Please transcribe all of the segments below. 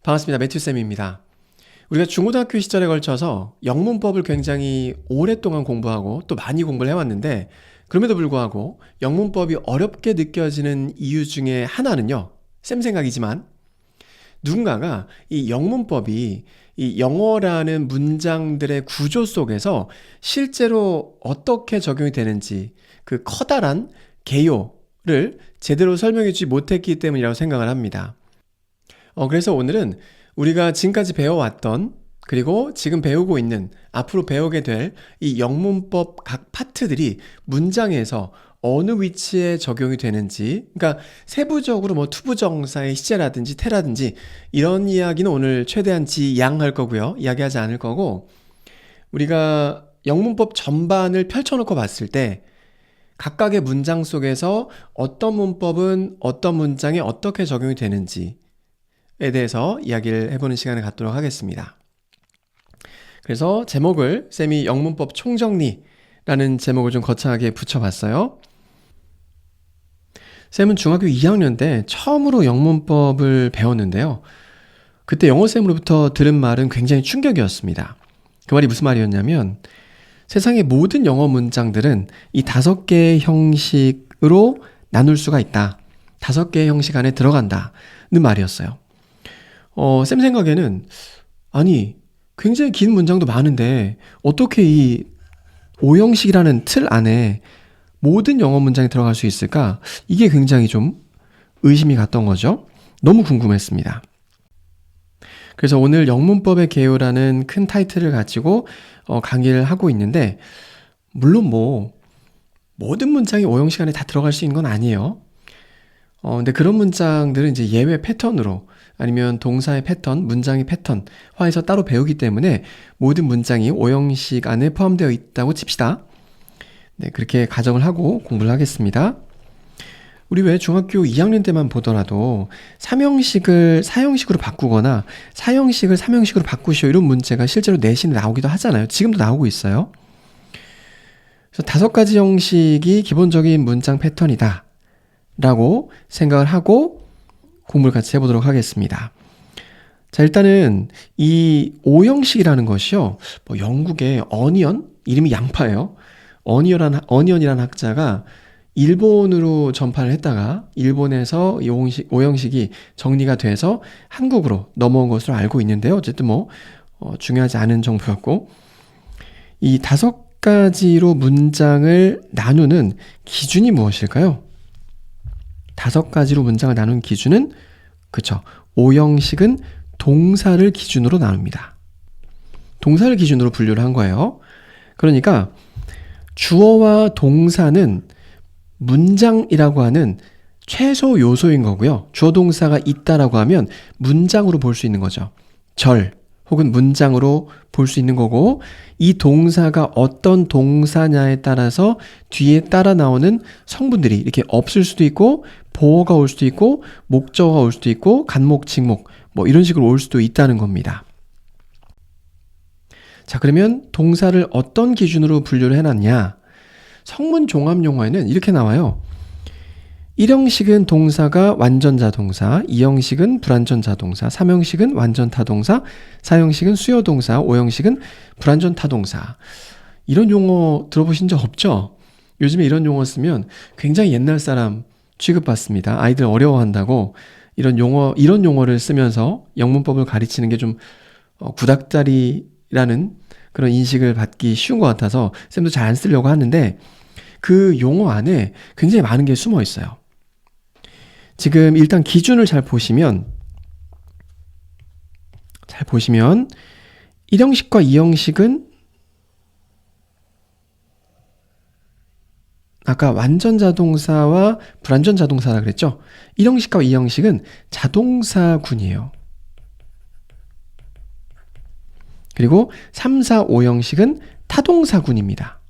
반갑습니다. 매튜쌤입니다. 우리가 중고등학교 시절에 걸쳐서 영문법을 굉장히 오랫동안 공부하고 또 많이 공부를 해왔는데 그럼에도 불구하고 영문법이 어렵게 느껴지는 이유 중에 하나는요. 쌤 생각이지만 누군가가 이 영문법이 이 영어라는 문장들의 구조 속에서 실제로 어떻게 적용이 되는지 그 커다란 개요를 제대로 설명해 주지 못했기 때문이라고 생각을 합니다. 그래서 오늘은 우리가 지금까지 배워왔던 그리고 지금 배우고 있는 앞으로 배우게 될 이 영문법 각 파트들이 문장에서 어느 위치에 적용이 되는지, 그러니까 세부적으로 뭐 투부정사의 시제라든지 태라든지 이런 이야기는 오늘 최대한 지양할 거고요. 이야기하지 않을 거고, 우리가 영문법 전반을 펼쳐놓고 봤을 때 각각의 문장 속에서 어떤 문법은 어떤 문장에 어떻게 적용이 되는지에 대해서 이야기를 해보는 시간을 갖도록 하겠습니다. 그래서 제목을 쌤이 영문법 총정리라는 제목을 좀 거창하게 붙여봤어요. 쌤은 중학교 2학년 때 처음으로 영문법을 배웠는데요. 그때 영어쌤으로부터 들은 말은 굉장히 충격이었습니다. 그 말이 무슨 말이었냐면 세상의 모든 영어 문장들은 이 5개의 형식으로 나눌 수가 있다. 5개의 형식 안에 들어간다는 말이었어요. 쌤 생각에는 아니 굉장히 긴 문장도 많은데 어떻게 이 5형식이라는 틀 안에 모든 영어 문장이 들어갈 수 있을까? 이게 굉장히 좀 의심이 갔던 거죠. 너무 궁금했습니다. 그래서 오늘 영문법의 개요라는 큰 타이틀을 가지고 강의를 하고 있는데 물론 뭐 모든 문장이 5형식 안에 다 들어갈 수 있는 건 아니에요. 근데 그런 문장들은 이제 예외 패턴으로 아니면 동사의 패턴, 문장의 패턴화해서 따로 배우기 때문에 모든 문장이 5형식 안에 포함되어 있다고 칩시다. 네, 그렇게 가정을 하고 공부를 하겠습니다. 우리 왜 중학교 2학년 때만 보더라도 3형식을 4형식으로 바꾸거나 4형식을 3형식으로 바꾸시오 이런 문제가 실제로 내신에 나오기도 하잖아요. 지금도 나오고 있어요. 그래서 5가지 형식이 기본적인 문장 패턴이다 라고 생각을 하고 공부를 같이 해보도록 하겠습니다. 자, 일단은 이 5형식이라는 것이요. 뭐 영국의 어니언? 이름이 양파예요. 어니언이라는 학자가 일본으로 전파를 했다가 일본에서 이 5형식이 정리가 돼서 한국으로 넘어온 것으로 알고 있는데요. 어쨌든 뭐 중요하지 않은 정보였고 이 5가지로 문장을 나누는 기준이 무엇일까요? 5가지로 문장을 나누는 기준은 그쵸. 5형식은 동사를 기준으로 나눕니다. 동사를 기준으로 분류를 한 거예요. 그러니까 주어와 동사는 문장이라고 하는 최소 요소인 거고요. 주어 동사가 있다라고 하면 문장으로 볼 수 있는 거죠. 절 혹은 문장으로 볼 수 있는 거고 이 동사가 어떤 동사냐에 따라서 뒤에 따라 나오는 성분들이 이렇게 없을 수도 있고 보어가 올 수도 있고 목적어가 올 수도 있고 간목, 직목 뭐 이런 식으로 올 수도 있다는 겁니다. 자, 그러면 동사를 어떤 기준으로 분류를 해놨냐? 성문 종합 용어에는 이렇게 나와요. 1형식은 동사가 완전자 동사, 2형식은 불완전자 동사, 3형식은 완전타 동사, 4형식은 수요 동사, 5형식은 불완전타 동사. 이런 용어 들어보신 적 없죠? 요즘에 이런 용어 쓰면 굉장히 옛날 사람 취급받습니다. 아이들 어려워한다고 이런 용어를 쓰면서 영문법을 가르치는 게 좀 구닥다리라는 그런 인식을 받기 쉬운 것 같아서 쌤도 잘 안 쓰려고 하는데 그 용어 안에 굉장히 많은 게 숨어 있어요. 지금 일단 기준을 잘 보시면 1형식과 2형식은 아까 완전 자동사와 불완전 자동사라 그랬죠? 1형식과 2형식은 자동사군이에요. 그리고 3, 4, 5형식은 타동사군입니다.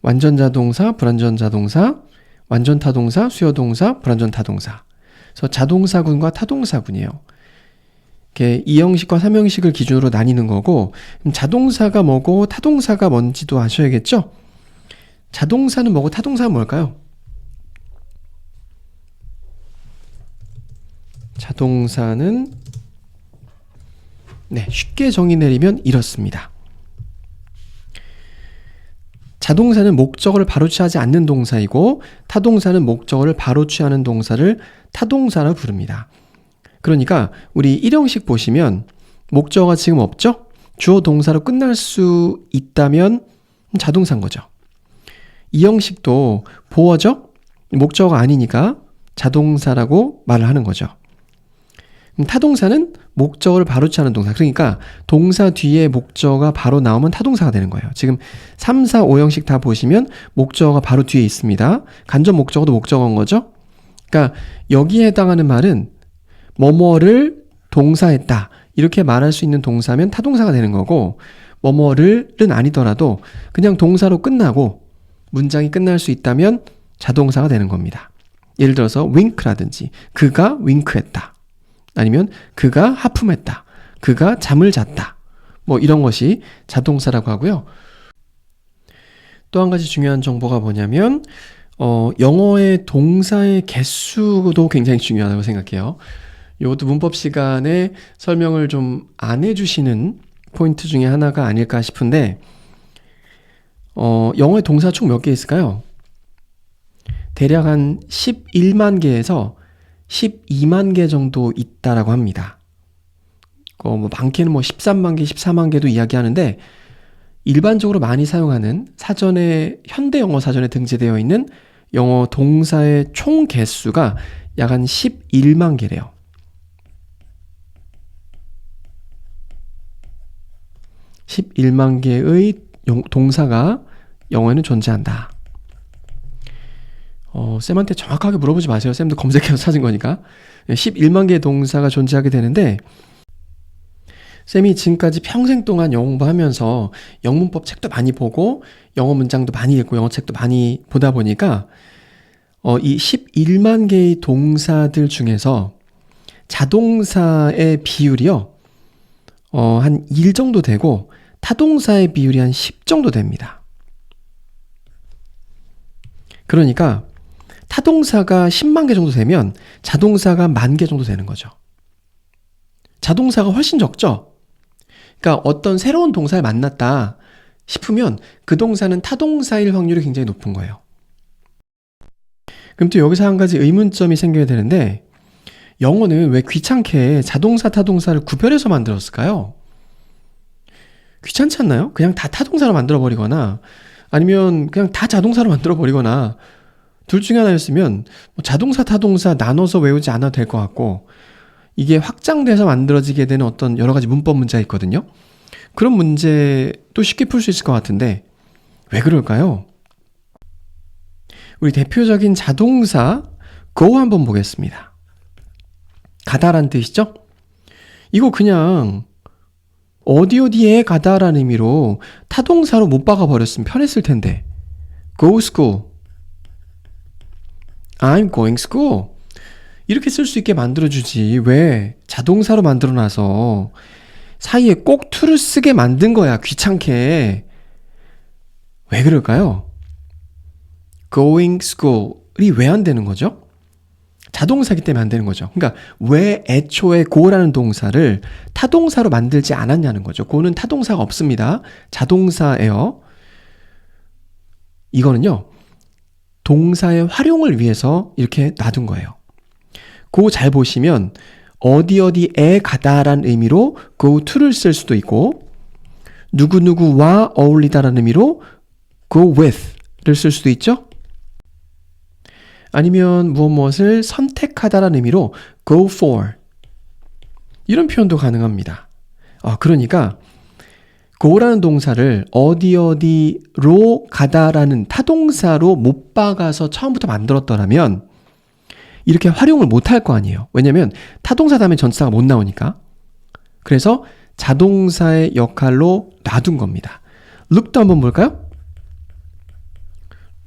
완전 자동사, 불완전 자동사, 완전 타동사, 수요 동사, 불완전 타동사. 그래서 자동사군과 타동사군이에요. 이렇게 2형식과 3형식을 기준으로 나뉘는 거고 그럼 자동사가 뭐고 타동사가 뭔지도 아셔야겠죠? 자동사는 뭐고 타동사는 뭘까요? 자동사는 쉽게 정의 내리면 이렇습니다. 자동사는 목적어를 바로 취하지 않는 동사이고 타동사는 목적어를 바로 취하는 동사를 타동사라 부릅니다. 그러니까 우리 1형식 보시면 목적어가 지금 없죠? 주어 동사로 끝날 수 있다면 자동사인 거죠. 2형식도 보어죠? 목적어가 아니니까 자동사라고 말을 하는 거죠. 타동사는 목적어를 바로 취하는 동사. 그러니까 동사 뒤에 목적어가 바로 나오면 타동사가 되는 거예요. 지금 3, 4, 5형식 다 보시면 목적어가 바로 뒤에 있습니다. 간접 목적어도 목적어인 거죠. 그러니까 여기에 해당하는 말은 뭐뭐를 동사했다. 이렇게 말할 수 있는 동사면 타동사가 되는 거고 뭐뭐를은 아니더라도 그냥 동사로 끝나고 문장이 끝날 수 있다면 자동사가 되는 겁니다. 예를 들어서 윙크라든지 그가 윙크했다. 아니면 그가 하품했다. 그가 잠을 잤다. 뭐 이런 것이 자동사라고 하고요. 또 한 가지 중요한 정보가 뭐냐면 영어의 동사의 개수도 굉장히 중요하다고 생각해요. 이것도 문법 시간에 설명을 좀 안 해주시는 포인트 중에 하나가 아닐까 싶은데 영어의 동사 총 몇 개 있을까요? 대략 한 11만 개에서 12만 개 정도 있다라고 합니다. 많게는 13만 개, 14만 개도 이야기하는데 일반적으로 많이 사용하는 사전에 현대 영어 사전에 등재되어 있는 영어 동사의 총 개수가 약 한 11만 개래요. 11만 개의 동사가 영어에는 존재한다. 쌤한테 정확하게 물어보지 마세요. 쌤도 검색해서 찾은 거니까. 11만 개의 동사가 존재하게 되는데 쌤이 지금까지 평생 동안 영어 공부하면서 영문법 책도 많이 보고 영어 문장도 많이 읽고 영어 책도 많이 보다 보니까 이 11만 개의 동사들 중에서 자동사의 비율이요. 한 1 정도 되고 타동사의 비율이 한 10 정도 됩니다. 그러니까 타동사가 10만 개 정도 되면 자동사가 1만 개 정도 되는 거죠. 자동사가 훨씬 적죠? 그러니까 어떤 새로운 동사를 만났다 싶으면 그 동사는 타동사일 확률이 굉장히 높은 거예요. 그럼 또 여기서 한 가지 의문점이 생겨야 되는데 영어는 왜 귀찮게 자동사, 타동사를 구별해서 만들었을까요? 귀찮지 않나요? 그냥 다 타동사로 만들어버리거나 아니면 그냥 다 자동사로 만들어버리거나 둘 중에 하나였으면 자동사, 타동사 나눠서 외우지 않아도 될 것 같고 이게 확장돼서 만들어지게 되는 어떤 여러 가지 문법 문제가 있거든요. 그런 문제도 쉽게 풀 수 있을 것 같은데 왜 그럴까요? 우리 대표적인 자동사 go 한번 보겠습니다. 가다란 뜻이죠? 이거 그냥 어디에 가다라는 의미로 타동사로 못 박아버렸으면 편했을 텐데 go school, I'm going school 이렇게 쓸 수 있게 만들어주지 왜 자동사로 만들어놔서 사이에 꼭 to를 쓰게 만든 거야 귀찮게. 왜 그럴까요? going school이 왜 안 되는 거죠? 자동사기 때문에 안 되는 거죠. 그러니까 왜 애초에 go라는 동사를 타동사로 만들지 않았냐는 거죠. go는 타동사가 없습니다. 자동사예요. 이거는요. 동사의 활용을 위해서 이렇게 놔둔 거예요. go 잘 보시면 어디에 가다라는 의미로 go to를 쓸 수도 있고 누구누구와 어울리다라는 의미로 go with를 쓸 수도 있죠. 아니면 무엇을 선택하다라는 의미로 go for 이런 표현도 가능합니다. 그러니까 go라는 동사를 어디로 가다라는 타동사로 못 박아서 처음부터 만들었더라면 이렇게 활용을 못 할 거 아니에요. 왜냐면 타동사 다음에 전치사가 못 나오니까. 그래서 자동사의 역할로 놔둔 겁니다. look도 한번 볼까요?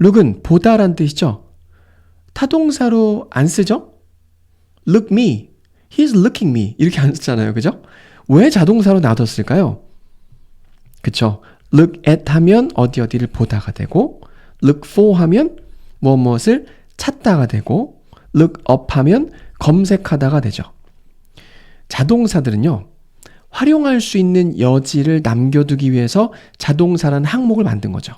look은 보다란 뜻이죠. 타동사로 안 쓰죠? look me, he's looking me 이렇게 안 쓰잖아요. 그죠? 왜 자동사로 놔뒀을까요? 그쵸? look at 하면 어디를 보다가 되고 look for 하면 무엇을 찾다가 되고 look up 하면 검색하다가 되죠. 자동사들은요, 활용할 수 있는 여지를 남겨두기 위해서 자동사라는 항목을 만든 거죠.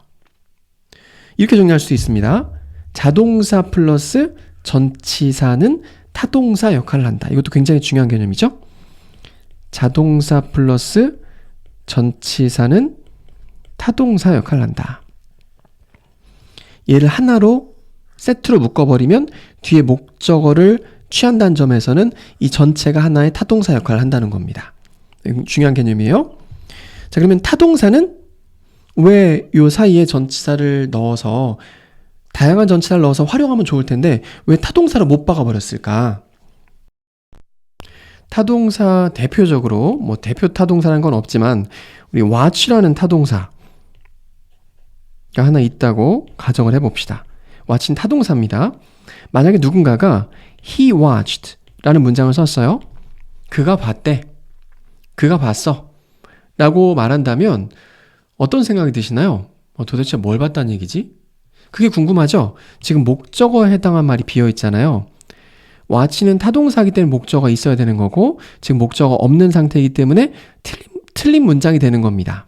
이렇게 정리할 수 있습니다. 자동사 플러스 전치사는 타동사 역할을 한다. 이것도 굉장히 중요한 개념이죠. 자동사 플러스 전치사는 타동사 역할을 한다. 얘를 하나로 세트로 묶어버리면 뒤에 목적어를 취한다는 점에서는 이 전체가 하나의 타동사 역할을 한다는 겁니다. 중요한 개념이에요. 자, 그러면 타동사는 왜 요 사이에 전치사를 넣어서 다양한 전치사를 넣어서 활용하면 좋을 텐데 왜 타동사를 못 박아버렸을까? 타동사 대표적으로 뭐 대표 타동사라는 건 없지만 우리 watch라는 타동사가 하나 있다고 가정을 해봅시다. watch는 타동사입니다. 만약에 누군가가 he watched 라는 문장을 썼어요. 그가 봤대. 그가 봤어. 라고 말한다면 어떤 생각이 드시나요? 도대체 뭘 봤다는 얘기지? 그게 궁금하죠? 지금 목적어에 해당한 말이 비어있잖아요. watch는 타동사이기 때문에 목적어가 있어야 되는 거고 지금 목적어가 없는 상태이기 때문에 틀린 문장이 되는 겁니다.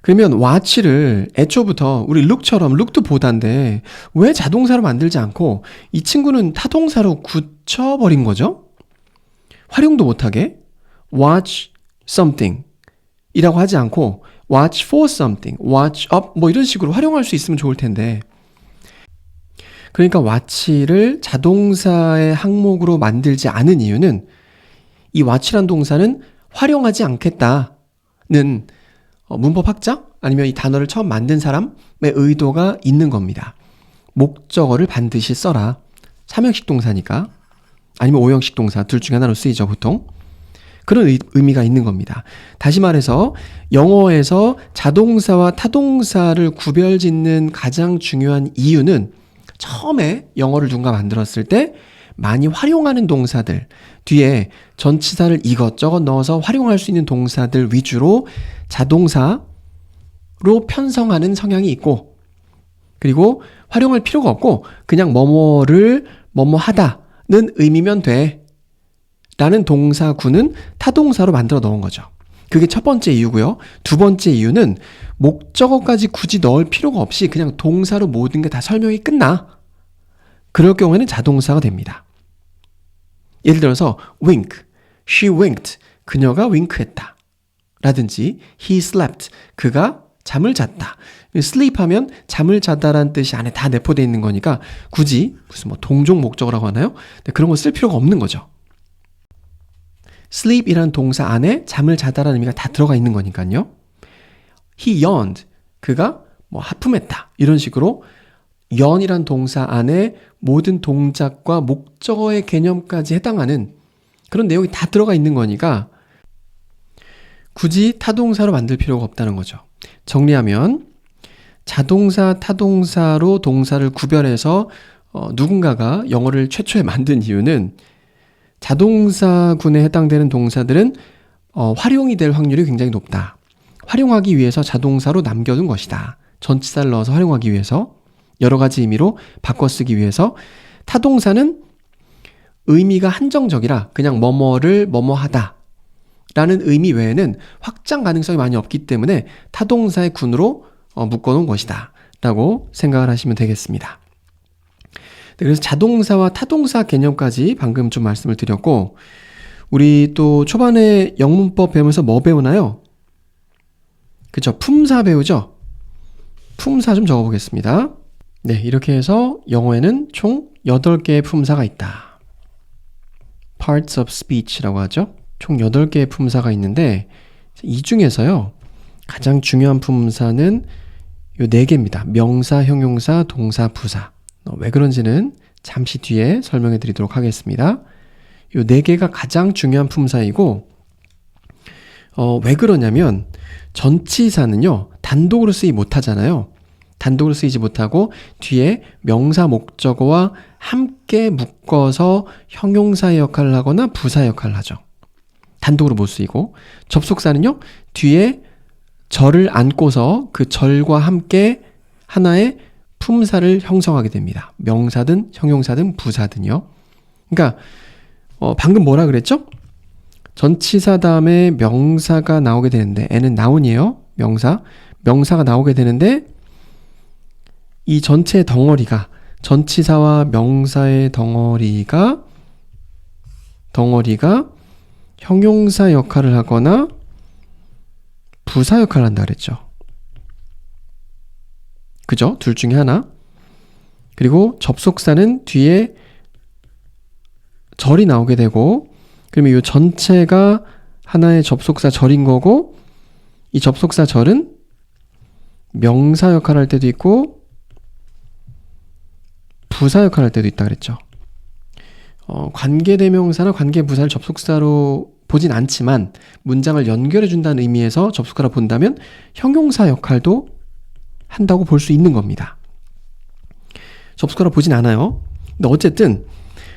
그러면 watch를 애초부터 우리 look처럼 look도 보다인데 왜 자동사로 만들지 않고 이 친구는 타동사로 굳혀버린 거죠? 활용도 못하게 watch something 이라고 하지 않고 watch for something, watch up 뭐 이런 식으로 활용할 수 있으면 좋을 텐데 그러니까 watch를 자동사의 항목으로 만들지 않은 이유는 이 watch란 동사는 활용하지 않겠다는 문법학자 아니면 이 단어를 처음 만든 사람의 의도가 있는 겁니다. 목적어를 반드시 써라. 3형식 동사니까 아니면 5형식 동사 둘 중에 하나로 쓰이죠 보통. 그런 의미가 있는 겁니다. 다시 말해서 영어에서 자동사와 타동사를 구별짓는 가장 중요한 이유는 처음에 영어를 누군가 만들었을 때 많이 활용하는 동사들 뒤에 전치사를 이것저것 넣어서 활용할 수 있는 동사들 위주로 자동사로 편성하는 성향이 있고 그리고 활용할 필요가 없고 그냥 뭐뭐를 뭐뭐하다는 의미면 돼 라는 동사구는 타동사로 만들어 넣은 거죠. 그게 첫 번째 이유고요. 두 번째 이유는 목적어까지 굳이 넣을 필요가 없이 그냥 동사로 모든 게 다 설명이 끝나. 그럴 경우에는 자동사가 됩니다. 예를 들어서 wink, she winked, 그녀가 윙크했다. 라든지 he slept, 그가 잠을 잤다. sleep 하면 잠을 자다라는 뜻이 안에 다 내포되어 있는 거니까 굳이 무슨 뭐 동종 목적어라고 하나요? 그런 거 쓸 필요가 없는 거죠. sleep이라는 동사 안에 잠을 자다라는 의미가 다 들어가 있는 거니까요. he yawned, 그가 뭐 하품했다. 이런 식으로 yawn이란 동사 안에 모든 동작과 목적어의 개념까지 해당하는 그런 내용이 다 들어가 있는 거니까 굳이 타동사로 만들 필요가 없다는 거죠. 정리하면 자동사, 타동사로 동사를 구별해서 누군가가 영어를 최초에 만든 이유는 자동사군에 해당되는 동사들은 활용이 될 확률이 굉장히 높다. 활용하기 위해서 자동사로 남겨둔 것이다. 전치사를 넣어서 활용하기 위해서 여러 가지 의미로 바꿔 쓰기 위해서 타동사는 의미가 한정적이라 그냥 뭐뭐를 뭐뭐하다 라는 의미 외에는 확장 가능성이 많이 없기 때문에 타동사의 군으로 묶어놓은 것이다 라고 생각을 하시면 되겠습니다. 네, 그래서 자동사와 타동사 개념까지 방금 좀 말씀을 드렸고 우리 또 초반에 영문법 배우면서 뭐 배우나요? 그쵸? 품사 배우죠? 품사 좀 적어보겠습니다. 네, 이렇게 해서 영어에는 총 8개의 품사가 있다. Parts of speech라고 하죠. 총 8개의 품사가 있는데 이 중에서요. 가장 중요한 품사는 요 4개입니다. 명사, 형용사, 동사, 부사. 왜 그런지는 잠시 뒤에 설명해 드리도록 하겠습니다. 요 4개가 가장 중요한 품사이고 왜 그러냐면 전치사는요. 단독으로 쓰이지 못하잖아요. 단독으로 쓰이지 못하고 뒤에 명사 목적어와 함께 묶어서 형용사의 역할을 하거나 부사의 역할을 하죠. 단독으로 못 쓰이고 접속사는요. 뒤에 절을 안고서 그 절과 함께 하나의 품사를 형성하게 됩니다. 명사든 형용사든 부사든요. 그러니까 방금 뭐라 그랬죠? 전치사 다음에 명사가 나오게 되는데 N은 나운이에요. 명사가 나오게 되는데 이 전체 덩어리가 전치사와 명사의 덩어리가 형용사 역할을 하거나 부사 역할을 한다 그랬죠. 그죠? 둘 중에 하나. 그리고 접속사는 뒤에 절이 나오게 되고, 그러면 이 전체가 하나의 접속사 절인 거고, 이 접속사 절은 명사 역할을 할 때도 있고 부사 역할을 할 때도 있다 그랬죠. 관계대명사나 관계부사를 접속사로 보진 않지만 문장을 연결해 준다는 의미에서 접속사로 본다면 형용사 역할도 한다고 볼 수 있는 겁니다. 접속사로 보진 않아요. 근데 어쨌든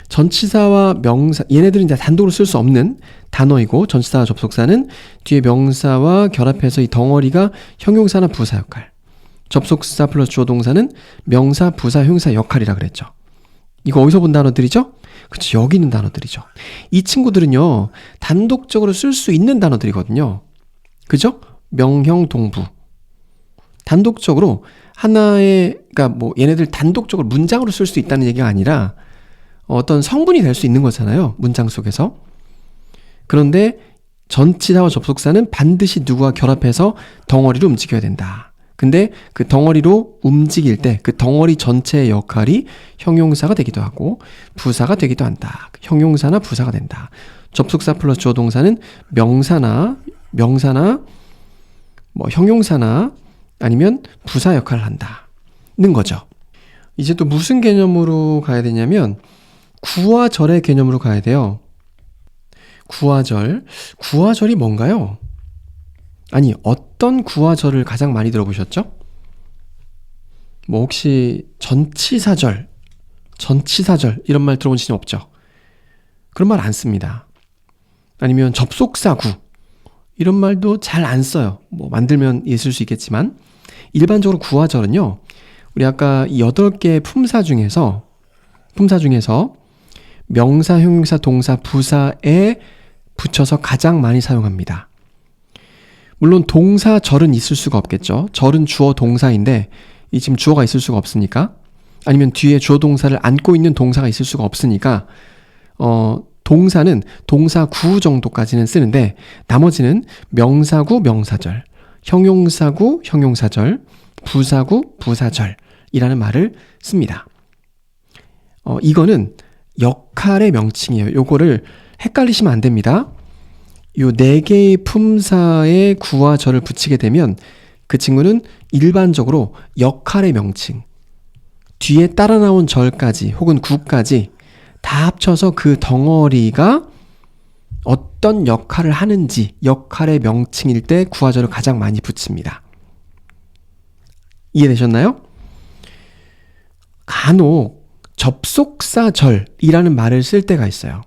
전치사와 명사, 얘네들은 이제 단독으로 쓸 수 없는 단어이고, 전치사와 접속사는 뒤에 명사와 결합해서 이 덩어리가 형용사나 부사 역할, 접속사 플러스 주어 동사는 명사, 부사, 형용사 역할이라 그랬죠. 이거 어디서 본 단어들이죠? 그치, 여기 있는 단어들이죠. 이 친구들은요, 단독적으로 쓸 수 있는 단어들이거든요. 그죠? 명형, 동부. 단독적으로 하나의, 그러니까 뭐 얘네들 단독적으로 문장으로 쓸 수 있다는 얘기가 아니라 어떤 성분이 될 수 있는 거잖아요. 문장 속에서. 그런데 전치사와 접속사는 반드시 누구와 결합해서 덩어리로 움직여야 된다. 근데 그 덩어리로 움직일 때 그 덩어리 전체의 역할이 형용사가 되기도 하고 부사가 되기도 한다. 형용사나 부사가 된다. 접속사 플러스 주어 동사는 명사나 뭐 형용사나 아니면 부사 역할을 한다는 거죠. 이제 또 무슨 개념으로 가야 되냐면 구와절의 개념으로 가야 돼요. 구와절이 뭔가요? 아니, 어떤 구와절을 가장 많이 들어보셨죠? 뭐 혹시 전치사절 이런 말 들어본 적이 없죠? 그런 말 안 씁니다. 아니면 접속사구 이런 말도 잘 안 써요. 뭐 만들면 있을 수 있겠지만 일반적으로 구와절은요, 우리 아까 이 8개의 품사 중에서 명사, 형용사, 동사, 부사에 붙여서 가장 많이 사용합니다. 물론 동사 절은 있을 수가 없겠죠. 절은 주어 동사인데 이 지금 주어가 있을 수가 없으니까, 아니면 뒤에 주어 동사를 안고 있는 동사가 있을 수가 없으니까 동사는 동사구 정도까지는 쓰는데 나머지는 명사구, 명사절, 형용사구, 형용사절, 부사구, 부사절이라는 말을 씁니다. 이거는 역할의 명칭이에요. 요거를 헷갈리시면 안 됩니다. 요 4개의 품사에 구와 절을 붙이게 되면 그 친구는 일반적으로 역할의 명칭, 뒤에 따라 나온 절까지 혹은 구까지 다 합쳐서 그 덩어리가 어떤 역할을 하는지 역할의 명칭일 때 구와절을 가장 많이 붙입니다. 이해되셨나요? 간혹 접속사절이라는 말을 쓸 때가 있어요.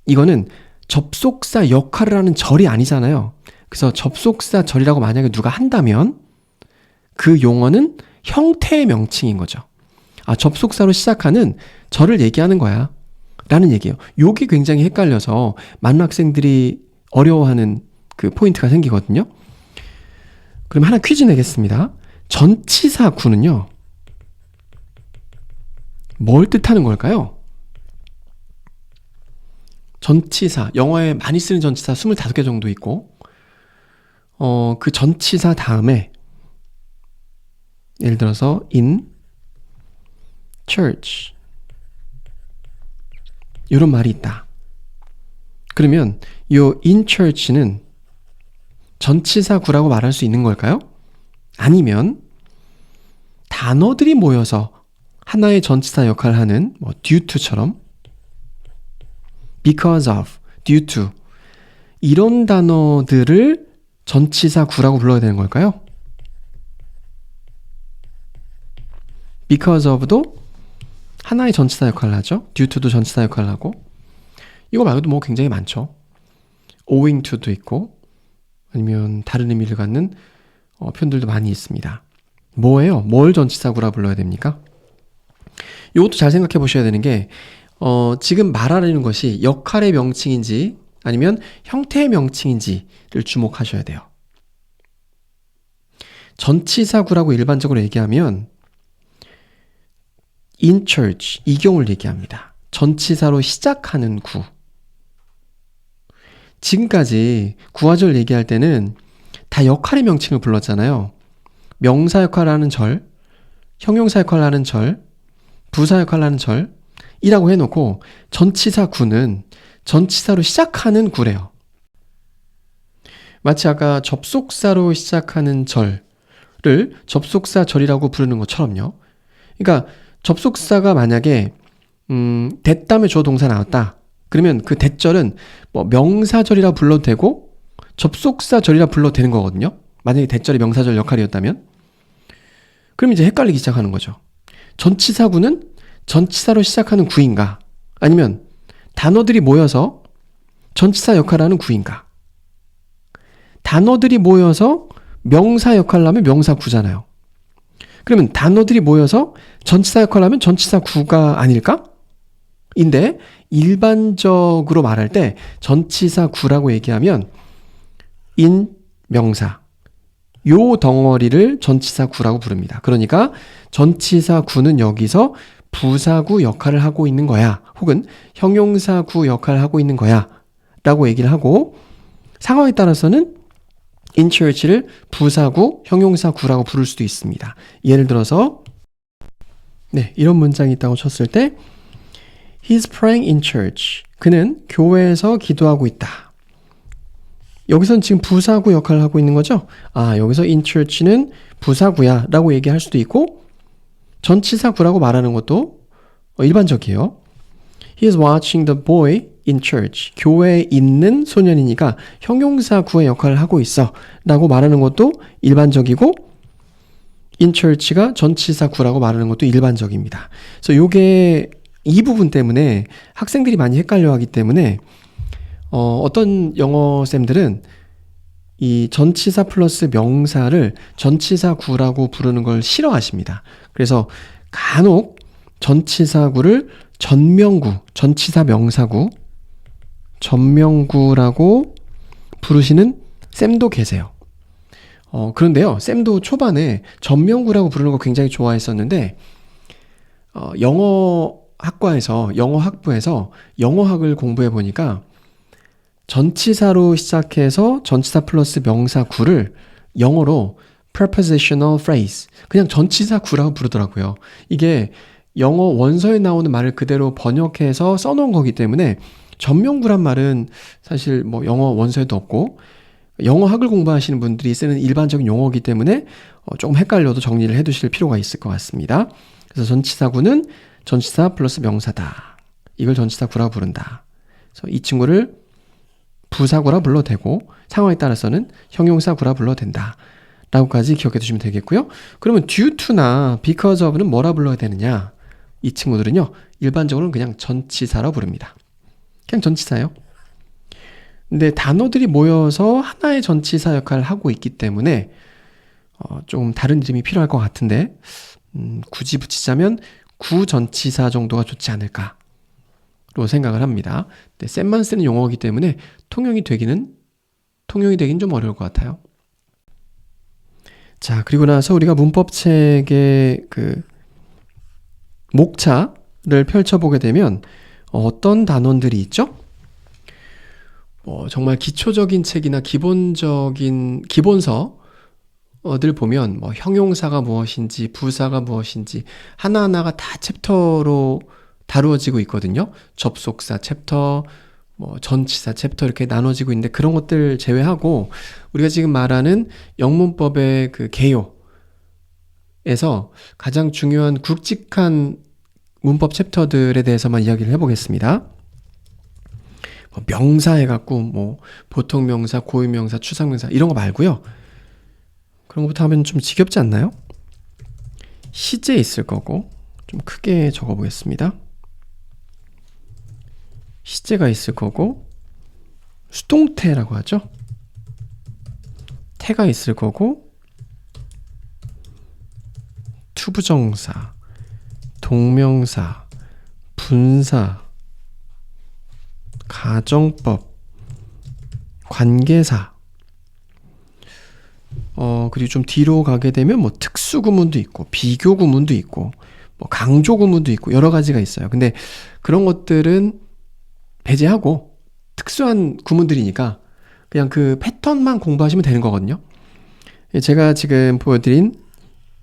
이거는 접속사 역할을 하는 절이 아니잖아요. 그래서 접속사절이라고 만약에 누가 한다면 그 용어는 형태의 명칭인 거죠. 아, 접속사로 시작하는 절을 얘기하는 거야 라는 얘기예요. 요게 굉장히 헷갈려서 많은 학생들이 어려워하는 그 포인트가 생기거든요. 그럼 하나 퀴즈 내겠습니다. 전치사구는요, 뭘 뜻하는 걸까요? 전치사, 영어에 많이 쓰는 전치사 25개 정도 있고 그 전치사 다음에 예를 들어서 in church 이런 말이 있다. 그러면 이 in church는 전치사구라고 말할 수 있는 걸까요? 아니면 단어들이 모여서 하나의 전치사 역할을 하는 뭐 due to처럼 because of, due to 이런 단어들을 전치사구라고 불러야 되는 걸까요? because of도 하나의 전치사 역할을 하죠. due to도 전치사 역할을 하고, 이거 말고도 뭐 굉장히 많죠. owing to도 있고 아니면 다른 의미를 갖는 표현들도 많이 있습니다. 뭐예요? 뭘 전치사구라 불러야 됩니까? 이것도 잘 생각해 보셔야 되는 게 지금 말하려는 것이 역할의 명칭인지 아니면 형태의 명칭인지를 주목하셔야 돼요. 전치사구라고 일반적으로 얘기하면 in church 이 경우를 얘기합니다. 전치사로 시작하는 구. 지금까지 구화절 얘기할 때는 다 역할의 명칭을 불렀잖아요. 명사 역할을 하는 절, 형용사 역할을 하는 절, 부사 역할을 하는 절이라고 해놓고 전치사 구는 전치사로 시작하는 구래요. 마치 아까 접속사로 시작하는 절을 접속사 절이라고 부르는 것처럼요. 그러니까 접속사가 만약에 됐다음에 주어 동사 나왔다. 그러면 그 대절은 뭐 명사절이라 불러도 되고 접속사절이라 불러도 되는 거거든요. 만약에 대절이 명사절 역할이었다면. 그럼 이제 헷갈리기 시작하는 거죠. 전치사구는 전치사로 시작하는 구인가? 아니면 단어들이 모여서 전치사 역할을 하는 구인가? 단어들이 모여서 명사 역할을 하면 명사구잖아요. 그러면 단어들이 모여서 전치사 역할을 하면 전치사구가 아닐까? 인데 일반적으로 말할 때 전치사구라고 얘기하면 in 명사 요 덩어리를 전치사구라고 부릅니다. 그러니까 전치사구는 여기서 부사구 역할을 하고 있는 거야. 혹은 형용사구 역할을 하고 있는 거야. 라고 얘기를 하고 상황에 따라서는 in church를 부사구, 형용사구라고 부를 수도 있습니다. 예를 들어서 이런 문장이 있다고 쳤을 때 He's praying in church. 그는 교회에서 기도하고 있다. 여기서는 지금 부사구 역할을 하고 있는 거죠. 여기서 in church는 부사구야 라고 얘기할 수도 있고 전치사구라고 말하는 것도 일반적이에요. He is watching the boy in church. 교회에 있는 소년이니까 형용사구의 역할을 하고 있어 라고 말하는 것도 일반적이고 in church가 전치사구라고 말하는 것도 일반적입니다. 그래서 요게 이 부분 때문에 학생들이 많이 헷갈려하기 때문에 어떤 영어쌤들은 이 전치사 플러스 명사를 전치사구라고 부르는 걸 싫어하십니다. 그래서 간혹 전치사구를 전명구, 전치사 명사구, 전명구라고 부르시는 쌤도 계세요. 그런데요, 쌤도 초반에 전명구라고 부르는 거 굉장히 좋아했었는데 영어학과에서, 영어학부에서 영어학을 공부해 보니까 전치사로 시작해서 전치사 플러스 명사구를 영어로 prepositional phrase, 그냥 전치사구라고 부르더라고요. 이게 영어 원서에 나오는 말을 그대로 번역해서 써놓은 거기 때문에 전명구란 말은 사실 뭐 영어 원서에도 없고 영어학을 공부하시는 분들이 쓰는 일반적인 용어이기 때문에 조금 헷갈려도 정리를 해두실 필요가 있을 것 같습니다. 그래서 전치사구는 전치사 플러스 명사다. 이걸 전치사구라고 부른다. 그래서 이 친구를 부사구라 불러도 되고 상황에 따라서는 형용사구라 불러도 된다. 라고까지 기억해 두시면 되겠고요. 그러면 due to나 because of는 뭐라 불러야 되느냐? 이 친구들은요, 일반적으로는 그냥 전치사라고 부릅니다. 그냥 전치사예요. 근데 단어들이 모여서 하나의 전치사 역할을 하고 있기 때문에 좀 다른 이름이 필요할 것 같은데 굳이 붙이자면 구전치사 정도가 좋지 않을까로 생각을 합니다. 근데 쌤만 쓰는 용어이기 때문에 통용이 되긴 좀 어려울 것 같아요. 자, 그리고 나서 우리가 문법책의 그 목차를 펼쳐보게 되면 어떤 단원들이 있죠? 정말 기초적인 책이나 기본적인 기본서들 보면 뭐 형용사가 무엇인지 부사가 무엇인지 하나하나가 다 챕터로 다루어지고 있거든요. 접속사 챕터, 뭐 전치사 챕터 이렇게 나눠지고 있는데 그런 것들 제외하고 우리가 지금 말하는 영문법의 그 개요에서 가장 중요한 굵직한 문법 챕터들에 대해서만 이야기를 해보겠습니다. 명사 해갖고 뭐 보통 명사, 고유 명사, 추상 명사 이런 거 말고요. 그런 것부터 하면 좀 지겹지 않나요? 시제 있을 거고 좀 크게 적어보겠습니다. 시제가 있을 거고 수동태라고 하죠. 태가 있을 거고 투부정사, 동명사, 분사, 가정법, 관계사, 그리고 좀 뒤로 가게 되면 뭐 특수구문도 있고, 비교구문도 있고, 뭐 강조구문도 있고, 여러 가지가 있어요. 근데 그런 것들은 배제하고 특수한 구문들이니까 그냥 그 패턴만 공부하시면 되는 거거든요. 제가 지금 보여드린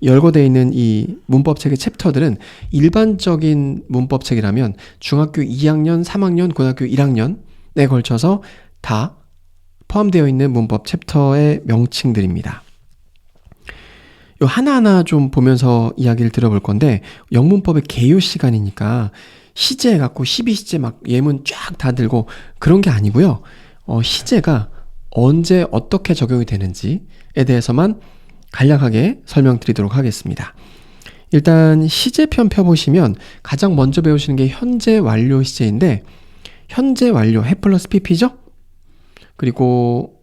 열거되어 있는 이 문법책의 챕터들은 일반적인 문법책이라면 중학교 2학년, 3학년, 고등학교 1학년에 걸쳐서 다 포함되어 있는 문법 챕터의 명칭들입니다. 요 하나하나 좀 보면서 이야기를 들어볼 건데, 영문법의 개요 시간이니까 시제 갖고 12시제 막 예문 쫙 다 들고 그런 게 아니고요. 시제가 언제 어떻게 적용이 되는지에 대해서만 간략하게 설명드리도록 하겠습니다. 일단 시제편 펴보시면 가장 먼저 배우시는 게 현재 완료 시제인데, 현재 완료 해 플러스 pp죠? 그리고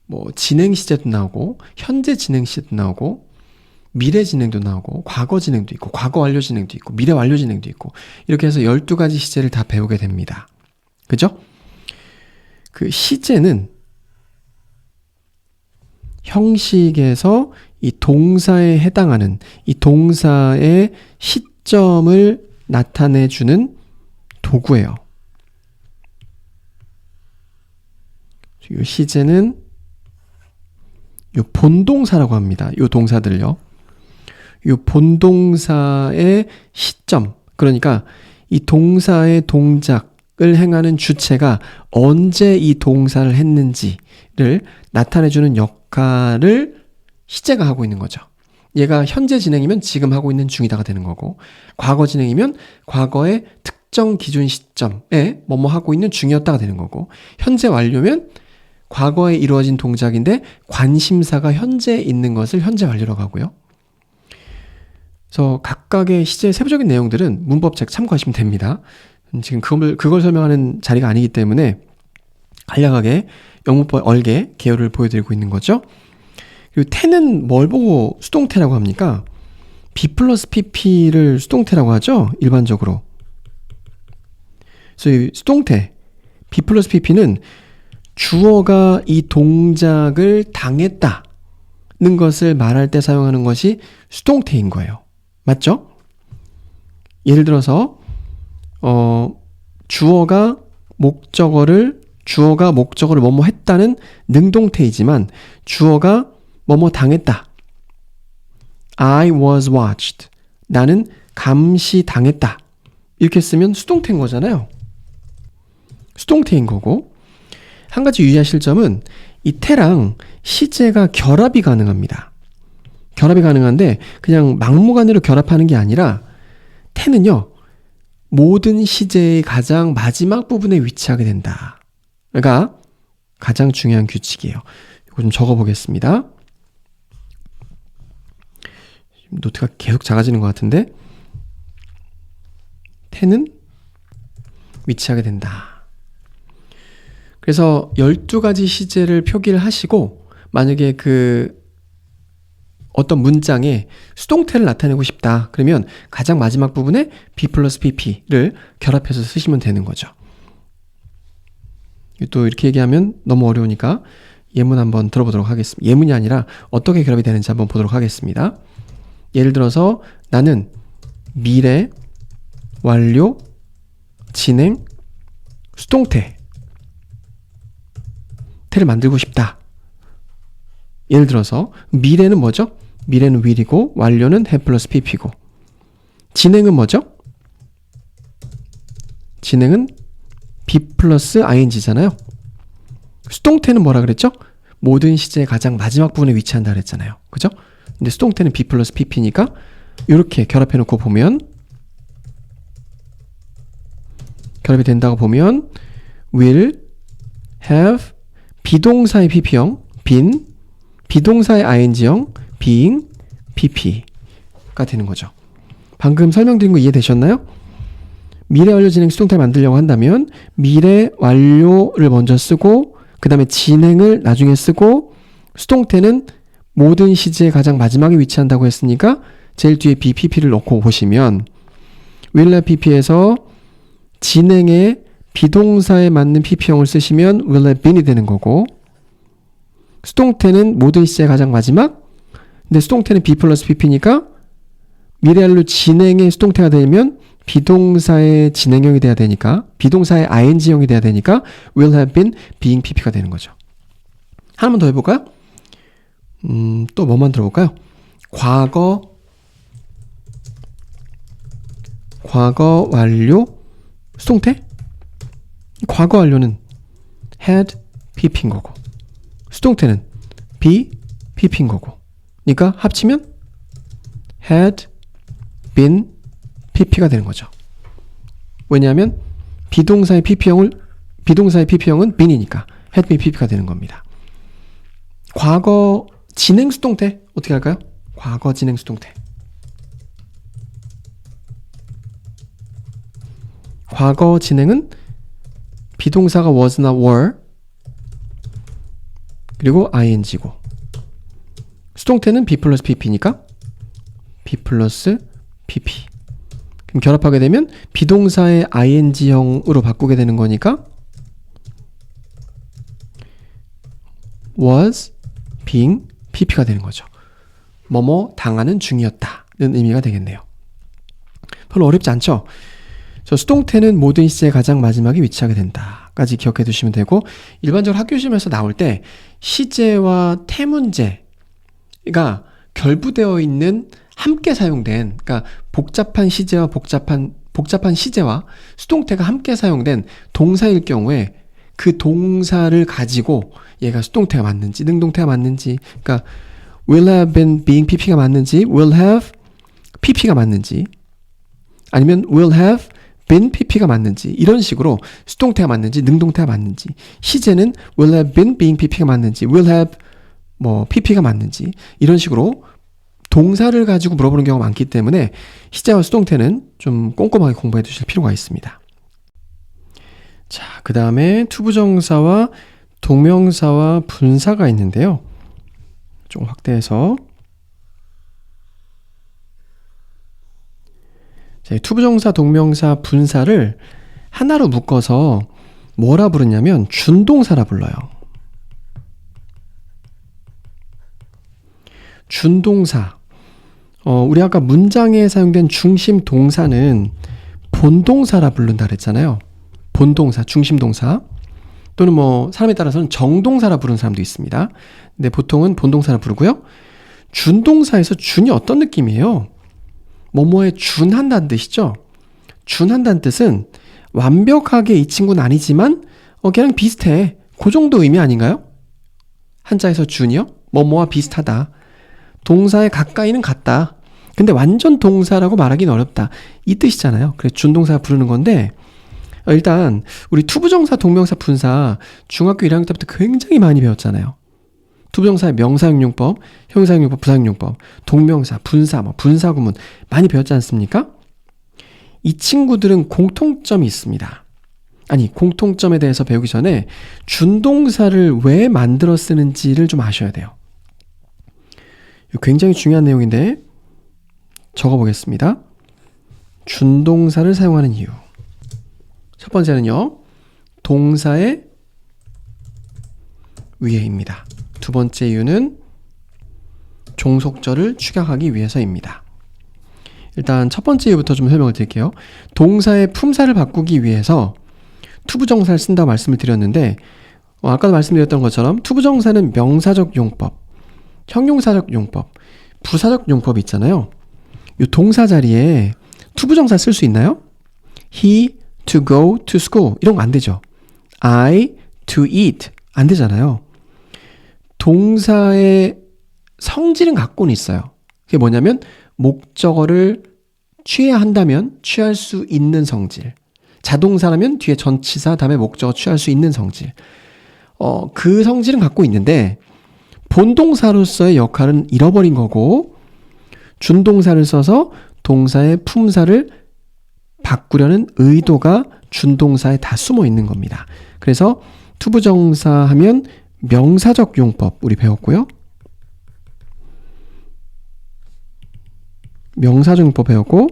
뭐 진행 시제도 나오고, 현재 진행 시제도 나오고, 미래 진행도 나오고, 과거 진행도 있고, 과거 완료 진행도 있고, 미래 완료 진행도 있고, 이렇게 해서 12가지 시제를 다 배우게 됩니다. 그죠? 그 시제는 형식에서 이 동사에 해당하는 이 동사의 시점을 나타내주는 도구예요. 이 시제는 이 본동사라고 합니다. 이 동사들요. 이 본동사의 시점, 그러니까 이 동사의 동작을 행하는 주체가 언제 이 동사를 했는지를 나타내주는 역할을 시제가 하고 있는 거죠. 얘가 현재 진행이면 지금 하고 있는 중이다가 되는 거고, 과거 진행이면 과거의 특정 기준 시점에 뭐뭐 하고 있는 중이었다가 되는 거고, 현재 완료면 과거에 이루어진 동작인데 관심사가 현재 있는 것을 현재 완료라고 하고요. 그래서 각각의 시제의 세부적인 내용들은 문법책 참고하시면 됩니다. 지금 그걸 설명하는 자리가 아니기 때문에 간략하게 영문법 얼개 개요를 보여드리고 있는 거죠. 그리고 태는 뭘 보고 수동태라고 합니까? B 플러스 PP를 수동태라고 하죠, 일반적으로. 그래서 이 수동태 B 플러스 PP는 주어가 이 동작을 당했다는 것을 말할 때 사용하는 것이 수동태인 거예요. 맞죠? 예를 들어서 주어가 목적어를 뭐뭐 했다는 능동태이지만 주어가 뭐뭐 당했다. I was watched. 나는 감시당했다. 이렇게 쓰면 수동태인 거잖아요. 수동태인 거고, 한 가지 유의하실 점은 이 태랑 시제가 결합이 가능합니다. 결합이 가능한데 그냥 막무가내로 결합하는 게 아니라 태는요, 모든 시제의 가장 마지막 부분에 위치하게 된다. 그러니까 가장 중요한 규칙이에요. 이거 좀 적어보겠습니다. 노트가 계속 작아지는 것 같은데, 태는 위치하게 된다. 그래서 12가지 시제를 표기를 하시고, 만약에 어떤 문장에 수동태를 나타내고 싶다, 그러면 가장 마지막 부분에 B 플러스 PP를 결합해서 쓰시면 되는 거죠. 또 이렇게 얘기하면 너무 어려우니까 예문 한번 들어보도록 하겠습니다. 예문이 아니라 어떻게 결합이 되는지 한번 보도록 하겠습니다. 예를 들어서 나는 미래, 완료, 진행, 수동태 태를 만들고 싶다. 예를 들어서 미래는 뭐죠? 미래는 will이고, 완료는 have 플러스 pp고, 진행은 뭐죠? 진행은 be 플러스 ing잖아요. 수동태는 뭐라 그랬죠? 모든 시제의 가장 마지막 부분에 위치한다 그랬잖아요. 그죠? 근데 수동태는 be 플러스 pp니까 이렇게 결합해 놓고 보면, 결합이 된다고 보면 will, have, 비동사의 pp형, been, 비동사의 ing형, being, pp가 되는 거죠. 방금 설명드린 거 이해되셨나요? 미래 완료 진행 수동태를 만들려고 한다면 미래 완료를 먼저 쓰고, 그 다음에 진행을 나중에 쓰고, 수동태는 모든 시제의 가장 마지막에 위치한다고 했으니까 제일 뒤에 BPP를 넣고 보시면 will have PP에서 진행의 비동사에 맞는 PP형을 쓰시면 will have been이 되는 거고, 수동태는 모든 시제의 가장 마지막. 근데 수동태는 be 플러스 pp니까 미래완료 진행의 수동태가 되면 비동사의 진행형이 돼야 되니까, 비동사의 ing형이 돼야 되니까 will have been being pp가 되는 거죠. 하나만 더 해볼까요? 또 뭐만 들어볼까요? 과거 완료 수동태? 과거 완료는 had pp인 거고, 수동태는 be pp인 거고, 그러니까 합치면 had been pp가 되는 거죠. 왜냐하면 비동사의 pp형은 been이니까 had been pp가 되는 겁니다. 과거 진행 수동태 어떻게 할까요? 과거 진행 수동태. 과거 진행은 비동사가 was나 were, 그리고 ing고, 수동태는 be 플러스 pp니까 be 플러스 pp. 그럼 결합하게 되면 비동사의 ing형으로 바꾸게 되는 거니까 was being pp가 되는 거죠. 뭐뭐 당하는 중이었다는 의미가 되겠네요. 별로 어렵지 않죠? 저 수동태는 모든 시제의 가장 마지막에 위치하게 된다까지 기억해 두시면 되고, 일반적으로 학교 시험에서 나올 때 시제와 태문제가 결부되어 있는 함께 사용된, 그러니까 복잡한 시제와 복잡한 시제와 수동태가 함께 사용된 동사일 경우에 그 동사를 가지고 얘가 수동태가 맞는지 능동태가 맞는지, 그러니까 will have been being pp가 맞는지 will have pp가 맞는지, 아니면 will have been pp가 맞는지, 이런 식으로 수동태가 맞는지 능동태가 맞는지, 시제는 will have been being pp가 맞는지 will have pp가 맞는지, 이런 식으로 동사를 가지고 물어보는 경우가 많기 때문에 시제와 수동태는 좀 꼼꼼하게 공부해 두실 필요가 있습니다. 자, 그 다음에 투부정사와 동명사와 분사가 있는데요. 좀 확대해서, 자, 투부정사, 동명사, 분사를 하나로 묶어서 뭐라 부르냐면 준동사라 불러요. 준동사. 우리 아까 문장에 사용된 중심 동사는 본동사라 부른다 그랬잖아요. 본동사, 중심동사. 또는 사람에 따라서는 정동사라 부르는 사람도 있습니다. 근데 보통은 본동사라 부르고요. 준동사에서 준이 어떤 느낌이에요? 뭐뭐에 준한다는 뜻이죠. 준한다는 뜻은 완벽하게 이 친구는 아니지만 걔랑 비슷해. 그 정도 의미 아닌가요? 한자에서 준이요? 뭐뭐와 비슷하다. 동사에 가까이는 같다. 근데 완전 동사라고 말하기는 어렵다. 이 뜻이잖아요. 그래서 준동사 부르는 건데, 일단 우리 투부정사, 동명사, 분사 중학교 1학년 때부터 굉장히 많이 배웠잖아요. 투부정사의 명사형용법, 형용사형용법, 부사형용법, 동명사, 분사, 분사구문 많이 배웠지 않습니까? 이 친구들은 공통점이 있습니다. 아니, 공통점에 대해서 배우기 전에 준동사를 왜 만들어 쓰는지를 좀 아셔야 돼요. 굉장히 중요한 내용인데 적어보겠습니다. 준동사를 사용하는 이유. 첫 번째는요, 동사의 위에입니다. 두 번째 이유는 종속절을 축약하기 위해서입니다. 일단 첫 번째 이유부터 좀 설명을 드릴게요. 동사의 품사를 바꾸기 위해서 투부정사를 쓴다고 말씀을 드렸는데, 아까도 말씀드렸던 것처럼 투부정사는 명사적 용법, 형용사적 용법, 부사적 용법이 있잖아요. 이 동사 자리에 투부정사 쓸 수 있나요? He to go to school 이런 거 안 되죠. I to eat 안 되잖아요. 동사의 성질은 갖고는 있어요. 그게 뭐냐면 목적어를 취해야 한다면 취할 수 있는 성질. 자동사라면 뒤에 전치사 다음에 목적어 취할 수 있는 성질. 그 성질은 갖고 있는데 본동사로서의 역할은 잃어버린 거고, 준동사를 써서 동사의 품사를 바꾸려는 의도가 준동사에 다 숨어 있는 겁니다. 그래서 투부정사 하면 명사적 용법 우리 배웠고요. 명사적 용법 배웠고,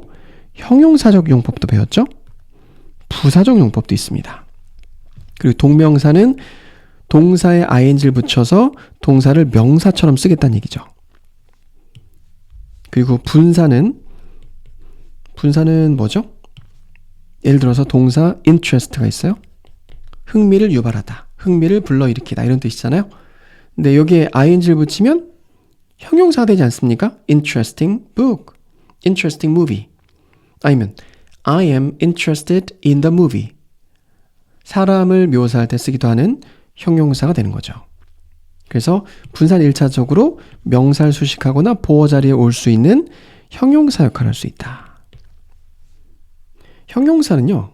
형용사적 용법도 배웠죠. 부사적 용법도 있습니다. 그리고 동명사는 동사에 ing를 붙여서 동사를 명사처럼 쓰겠다는 얘기죠. 그리고 분사는 뭐죠? 예를 들어서 동사 interest가 있어요. 흥미를 유발하다, 흥미를 불러일으키다 이런 뜻이잖아요. 근데 여기에 ing를 붙이면 형용사가 되지 않습니까? Interesting book, interesting movie. 아니면 I am interested in the movie. 사람을 묘사할 때 쓰기도 하는 형용사가 되는 거죠. 그래서 분사는 1차적으로 명사를 수식하거나 보어 자리에 올 수 있는 형용사 역할을 할 수 있다. 형용사는요.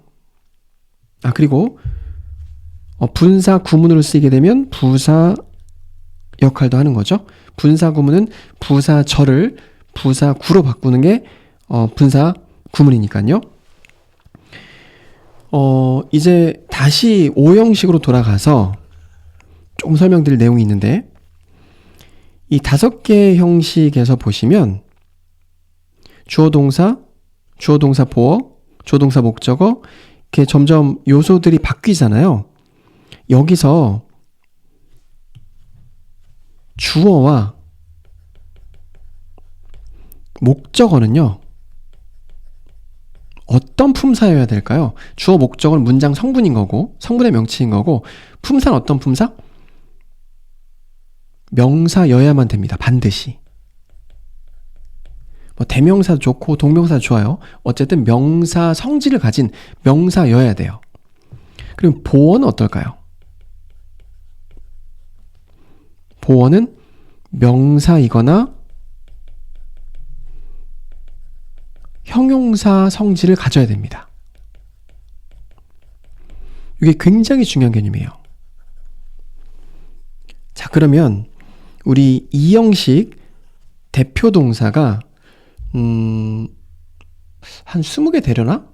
그리고 분사 구문으로 쓰이게 되면 부사 역할도 하는 거죠. 분사 구문은 부사절을 부사구로 바꾸는 게 분사 구문이니까요. 이제 다시 오형식으로 돌아가서 조금 설명드릴 내용이 있는데 이 5개의 형식에서 보시면 주어 동사 보어, 주어 동사 목적어 이렇게 점점 요소들이 바뀌잖아요. 여기서 주어와 목적어는요. 어떤 품사여야 될까요? 주어 목적어는 문장 성분인 거고 성분의 명칭인 거고 품사는 어떤 품사? 명사여야만 됩니다. 반드시. 대명사도 좋고 동명사도 좋아요. 어쨌든 명사 성질을 가진 명사여야 돼요. 그럼 보어는 어떨까요? 보어는 명사이거나 형용사 성질을 가져야 됩니다. 이게 굉장히 중요한 개념이에요. 자, 그러면 우리 이 형식 대표 동사가 한 20개 되려나?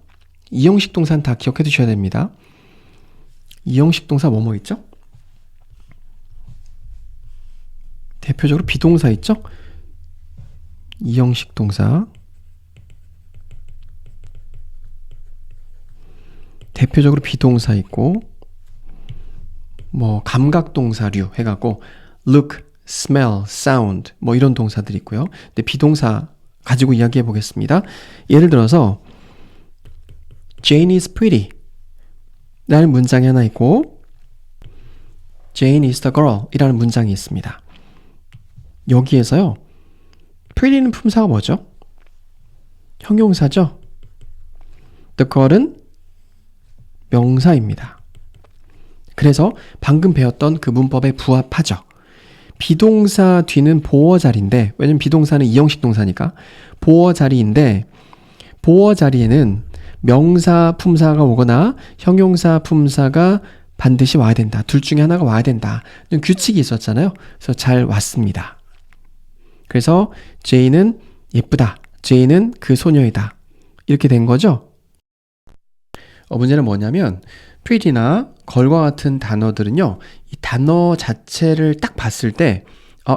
이 형식 동사는 다 기억해 두셔야 됩니다. 이 형식 동사 뭐뭐 있죠? 대표적으로 비동사 있죠? 이 형식 동사 대표적으로 비동사 있고 감각동사류 해갖고 look, smell, sound 이런 동사들이 있고요. 근데 비동사 가지고 이야기해 보겠습니다. 예를 들어서 Jane is pretty 라는 문장이 하나 있고 Jane is the girl 이라는 문장이 있습니다. 여기에서요. pretty는 품사가 뭐죠? 형용사죠? the girl은 명사입니다. 그래서 방금 배웠던 그 문법에 부합하죠. 비동사 뒤는 보어 자리인데 왜냐면 비동사는 이형식 동사니까 보어 자리인데 보어 자리에는 명사 품사가 오거나 형용사 품사가 반드시 와야 된다. 둘 중에 하나가 와야 된다. 규칙이 있었잖아요. 그래서 잘 왔습니다. 그래서 제이는 예쁘다. 제이는 그 소녀이다. 이렇게 된 거죠. 문제는 뭐냐면 pretty나 걸과 같은 단어들은요. 이 단어 자체를 딱 봤을 때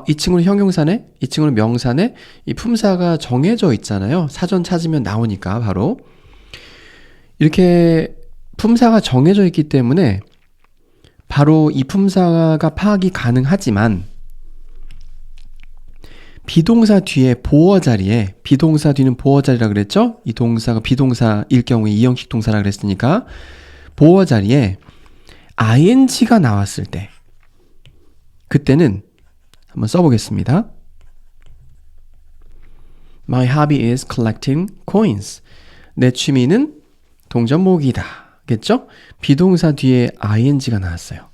이 친구는 형용사네? 이 친구는 명사네? 이 품사가 정해져 있잖아요. 사전 찾으면 나오니까 바로. 이렇게 품사가 정해져 있기 때문에 바로 이 품사가 파악이 가능하지만 비동사 뒤에 보어 자리에 비동사 뒤는 보어 자리라 그랬죠? 이 동사가 비동사일 경우에 이형식 동사라 그랬으니까 보어 자리에 ing가 나왔을 때 그때는 한번 써보겠습니다. My hobby is collecting coins. 내 취미는 동전 모으기다. 겠죠? 비동사 뒤에 ing가 나왔어요.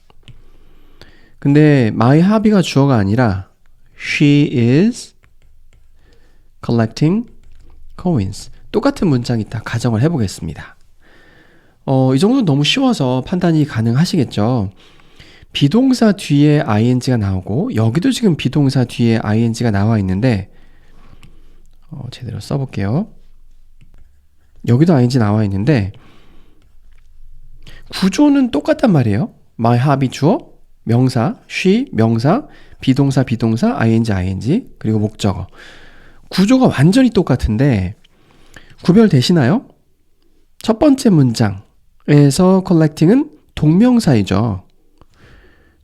근데 my hobby가 주어가 아니라 She is collecting coins. 똑같은 문장이 있다. 가정을 해보겠습니다. 이 정도는 너무 쉬워서 판단이 가능하시겠죠. 비동사 뒤에 ing가 나오고 여기도 지금 비동사 뒤에 ing가 나와 있는데 제대로 써볼게요. 여기도 ing 나와 있는데 구조는 똑같단 말이에요. My hobby 주어, 명사, she, 명사, 비동사, ing, 그리고 목적어. 구조가 완전히 똑같은데 구별되시나요? 첫 번째 문장에서 collecting은 동명사이죠.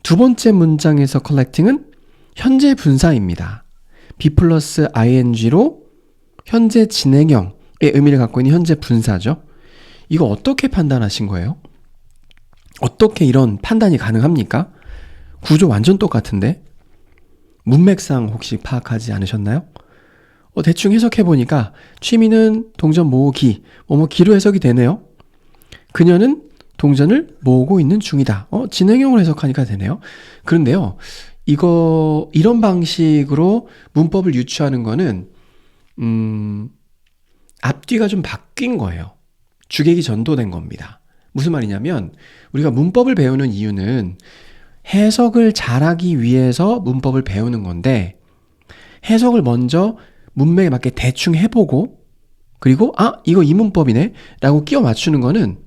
두 번째 문장에서 collecting은 현재 분사입니다. be 플러스 ing로 현재 진행형의 의미를 갖고 있는 현재 분사죠. 이거 어떻게 판단하신 거예요? 어떻게 이런 판단이 가능합니까? 구조 완전 똑같은데? 문맥상 혹시 파악하지 않으셨나요? 대충 해석해보니까 취미는 동전 모으기, 기로 해석이 되네요. 그녀는 동전을 모으고 있는 중이다. 진행형으로 해석하니까 되네요. 그런데요, 이런 방식으로 문법을 유추하는 거는, 앞뒤가 좀 바뀐 거예요. 주객이 전도된 겁니다. 무슨 말이냐면, 우리가 문법을 배우는 이유는 해석을 잘하기 위해서 문법을 배우는 건데, 해석을 먼저 문맥에 맞게 대충 해보고, 그리고 이거 이 문법이네 라고 끼워 맞추는 거는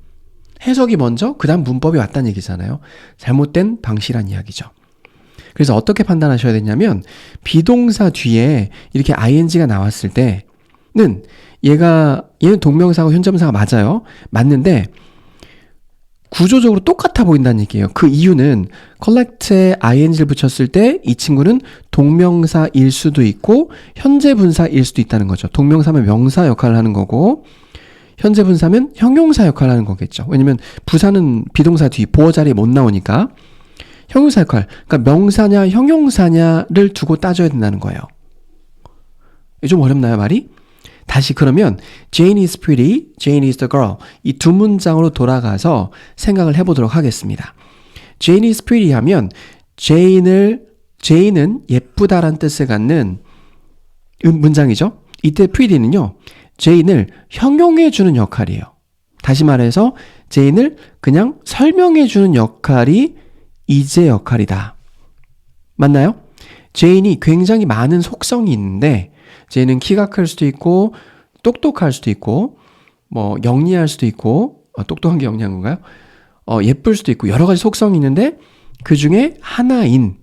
해석이 먼저 그 다음 문법이 왔다는 얘기잖아요. 잘못된 방식이란 이야기죠. 그래서 어떻게 판단하셔야 되냐면 비동사 뒤에 이렇게 ing가 나왔을 때는 얘는 동명사하고 현재분사가 맞아요. 맞는데 구조적으로 똑같아 보인다는 얘기예요. 그 이유는 collect에 ing를 붙였을 때 이 친구는 동명사일 수도 있고 현재 분사일 수도 있다는 거죠. 동명사면 명사 역할을 하는 거고 현재 분사면 형용사 역할을 하는 거겠죠. 왜냐면 부사는 비동사 뒤 보어 자리에 못 나오니까 형용사 역할, 그러니까 명사냐 형용사냐를 두고 따져야 된다는 거예요. 좀 어렵나요, 말이? 다시 그러면 Jane is pretty, Jane is the girl 이 두 문장으로 돌아가서 생각을 해보도록 하겠습니다. Jane is pretty 하면 Jane은 예쁘다란 뜻을 갖는 문장이죠. 이때 pretty는요. Jane을 형용해주는 역할이에요. 다시 말해서 Jane을 그냥 설명해주는 역할이 is의 역할이다. 맞나요? Jane이 굉장히 많은 속성이 있는데 Jane은 키가 클 수도 있고 똑똑할 수도 있고 영리할 수도 있고 똑똑한 게 영리한 건가요? 예쁠 수도 있고 여러 가지 속성이 있는데 그 중에 하나인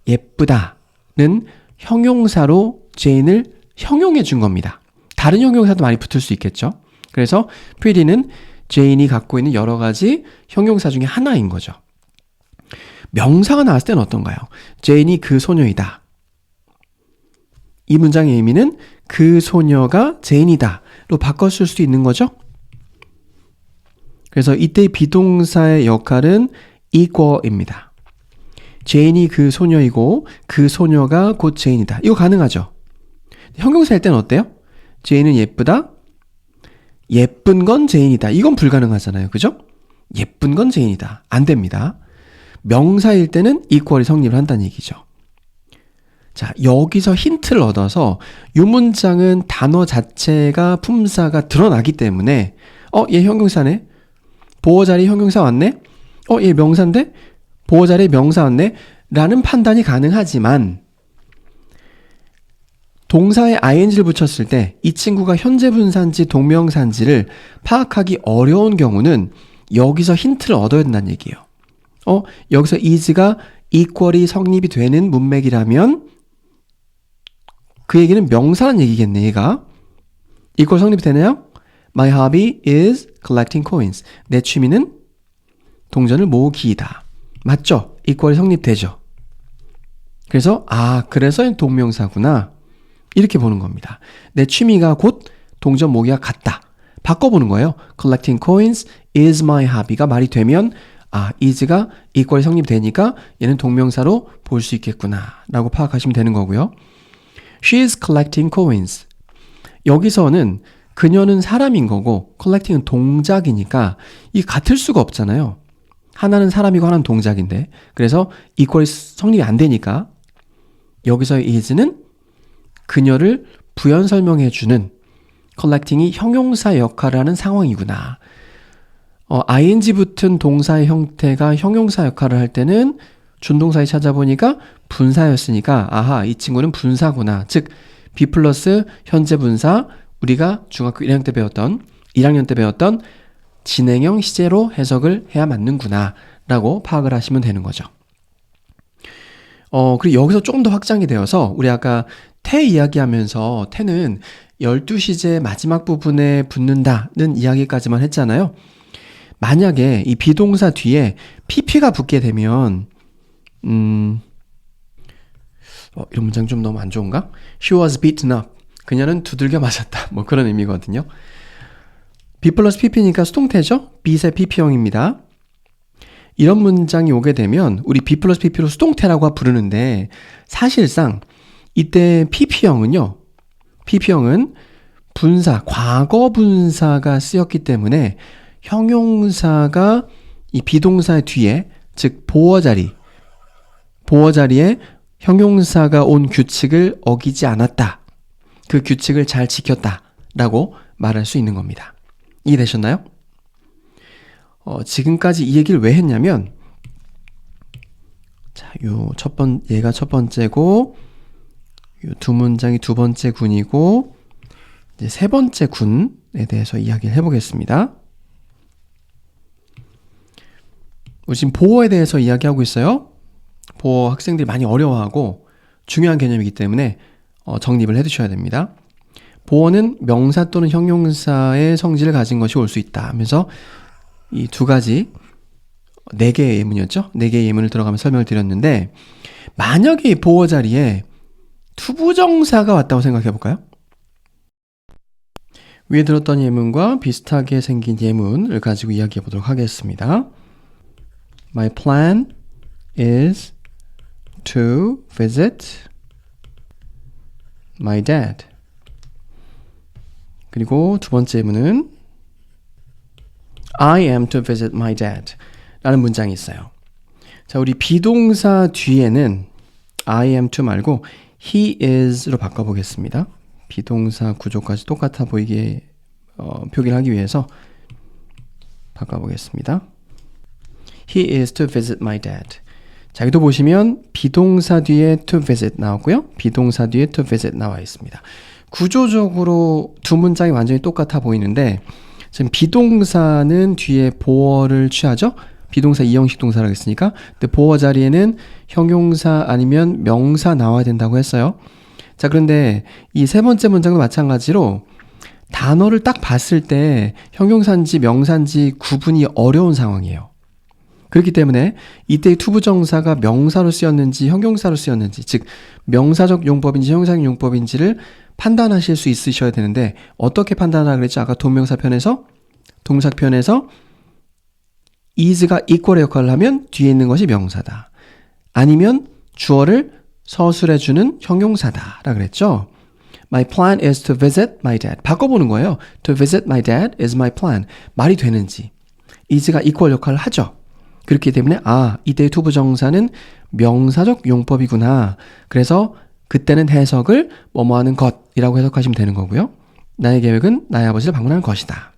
예쁘다는 형용사로 Jane을 형용해 준 겁니다. 다른 형용사도 많이 붙을 수 있겠죠. 그래서 pretty는 Jane이 갖고 있는 여러 가지 형용사 중에 하나인 거죠. 명사가 나왔을 때는 어떤가요? Jane이 그 소녀이다. 이 문장의 의미는 그 소녀가 Jane이다로 바꿨을 수도 있는 거죠. 그래서 이때 비동사의 역할은 equal입니다. Jane이 그 소녀이고 그 소녀가 곧 Jane이다. 이거 가능하죠. 형용사일 때는 어때요? Jane은 예쁘다. 예쁜 건 Jane이다. 이건 불가능하잖아요. 그죠? 예쁜 건 Jane이다. 안 됩니다. 명사일 때는 equal이 성립을 한다는 얘기죠. 자, 여기서 힌트를 얻어서 이 문장은 단어 자체가 품사가 드러나기 때문에 얘 형용사네. 보어 자리 형용사 왔네. 얘 명사인데 보어 자리 명사 왔네. 라는 판단이 가능하지만 동사에 ing를 붙였을 때 이 친구가 현재 분사인지 동명사인지를 파악하기 어려운 경우는 여기서 힌트를 얻어야 된다는 얘기예요. 여기서 is가 equal이 성립이 되는 문맥이라면 그 얘기는 명사란 얘기겠네, 얘가. equal 성립이 되나요? My hobby is collecting coins. 내 취미는 동전을 모으기이다. 맞죠? equal이 성립되죠. 그래서 그래서 동명사구나. 이렇게 보는 겁니다. 내 취미가 곧 동전 모으기와 같다. 바꿔보는 거예요. Collecting coins is my hobby가 말이 되면 is가 equal이 성립되니까 얘는 동명사로 볼 수 있겠구나 라고 파악하시면 되는 거고요. She is collecting coins. 여기서는 그녀는 사람인 거고 collecting은 동작이니까 이 같을 수가 없잖아요. 하나는 사람이고 하나는 동작인데 그래서 equal이 성립이 안 되니까 여기서의 is는 그녀를 부연 설명해주는 collecting이 형용사 역할을 하는 상황이구나. ing 붙은 동사의 형태가 형용사 역할을 할 때는 준동사에 찾아보니까 분사였으니까 이 친구는 분사구나. 즉 be 플러스 현재 분사 우리가 중학교 1학년 때 배웠던 진행형 시제로 해석을 해야 맞는구나 라고 파악을 하시면 되는 거죠. 그리고 여기서 조금 더 확장이 되어서 우리 아까 태 이야기하면서 태는 12시제 마지막 부분에 붙는다는 이야기까지만 했잖아요. 만약에 이 비동사 뒤에 pp가 붙게 되면 이런 문장 좀 너무 안 좋은가? She was beaten up. 그녀는 두들겨 맞았다. 뭐 그런 의미거든요. be 플러스 pp니까 수동태죠? be의 pp형입니다. 이런 문장이 오게 되면 우리 be 플러스 pp로 수동태라고 부르는데 사실상 이때 pp형은요. pp형은 분사, 과거 분사가 쓰였기 때문에 형용사가 이 비동사 뒤에 즉 보어 자리에 형용사가 온 규칙을 어기지 않았다. 그 규칙을 잘 지켰다 라고 말할 수 있는 겁니다. 이해되셨나요? 지금까지 이 얘기를 왜 했냐면 자, 얘가 첫 번째고 요 두 문장이 두 번째 군이고 이제 세 번째 군에 대해서 이야기를 해보겠습니다. 우리 지금 보어에 대해서 이야기하고 있어요. 보어 학생들이 많이 어려워하고 중요한 개념이기 때문에 정립을 해두셔야 됩니다. 보어는 명사 또는 형용사의 성질을 가진 것이 올 수 있다 하면서 이 두 가지 4개의 예문이었죠. 4개의 예문을 들어가면서 설명을 드렸는데 만약에 이 보어 자리에 투부정사가 왔다고 생각해 볼까요? 위에 들었던 예문과 비슷하게 생긴 예문을 가지고 이야기해 보도록 하겠습니다. My plan is to visit my dad. 그리고 두 번째 예문은 I am to visit my dad 라는 문장이 있어요. 자, 우리 비동사 뒤에는 I am to 말고 he is로 바꿔보겠습니다. 비동사 구조까지 똑같아 보이게 표기를 하기 위해서 바꿔보겠습니다. He is to visit my dad. 자, 여기도 보시면 비동사 뒤에 to visit 나왔고요. 비동사 뒤에 to visit 나와 있습니다. 구조적으로 두 문장이 완전히 똑같아 보이는데 지금 비동사는 뒤에 보어를 취하죠. 비동사 이형식 동사라고 했으니까 근데 보어 자리에는 형용사 아니면 명사 나와야 된다고 했어요. 자, 그런데 이 세 번째 문장도 마찬가지로 단어를 딱 봤을 때 형용사인지 명사인지 구분이 어려운 상황이에요. 그렇기 때문에 이때의 투부정사가 명사로 쓰였는지 형용사로 쓰였는지 즉 명사적 용법인지 형용사적 용법인지를 판단하실 수 있으셔야 되는데 어떻게 판단하라 그랬죠? 아까 동명사 편에서 동사 편에서 is가 equal의 역할을 하면 뒤에 있는 것이 명사다. 아니면 주어를 서술해주는 형용사다 라 그랬죠. My plan is to visit my dad. 바꿔보는 거예요. To visit my dad is my plan. 말이 되는지. is가 equal 역할을 하죠. 그렇기 때문에 이때의 투부정사는 명사적 용법이구나. 그래서 그때는 해석을 뭐뭐하는 것이라고 해석하시면 되는 거고요. 나의 계획은 나의 아버지를 방문하는 것이다.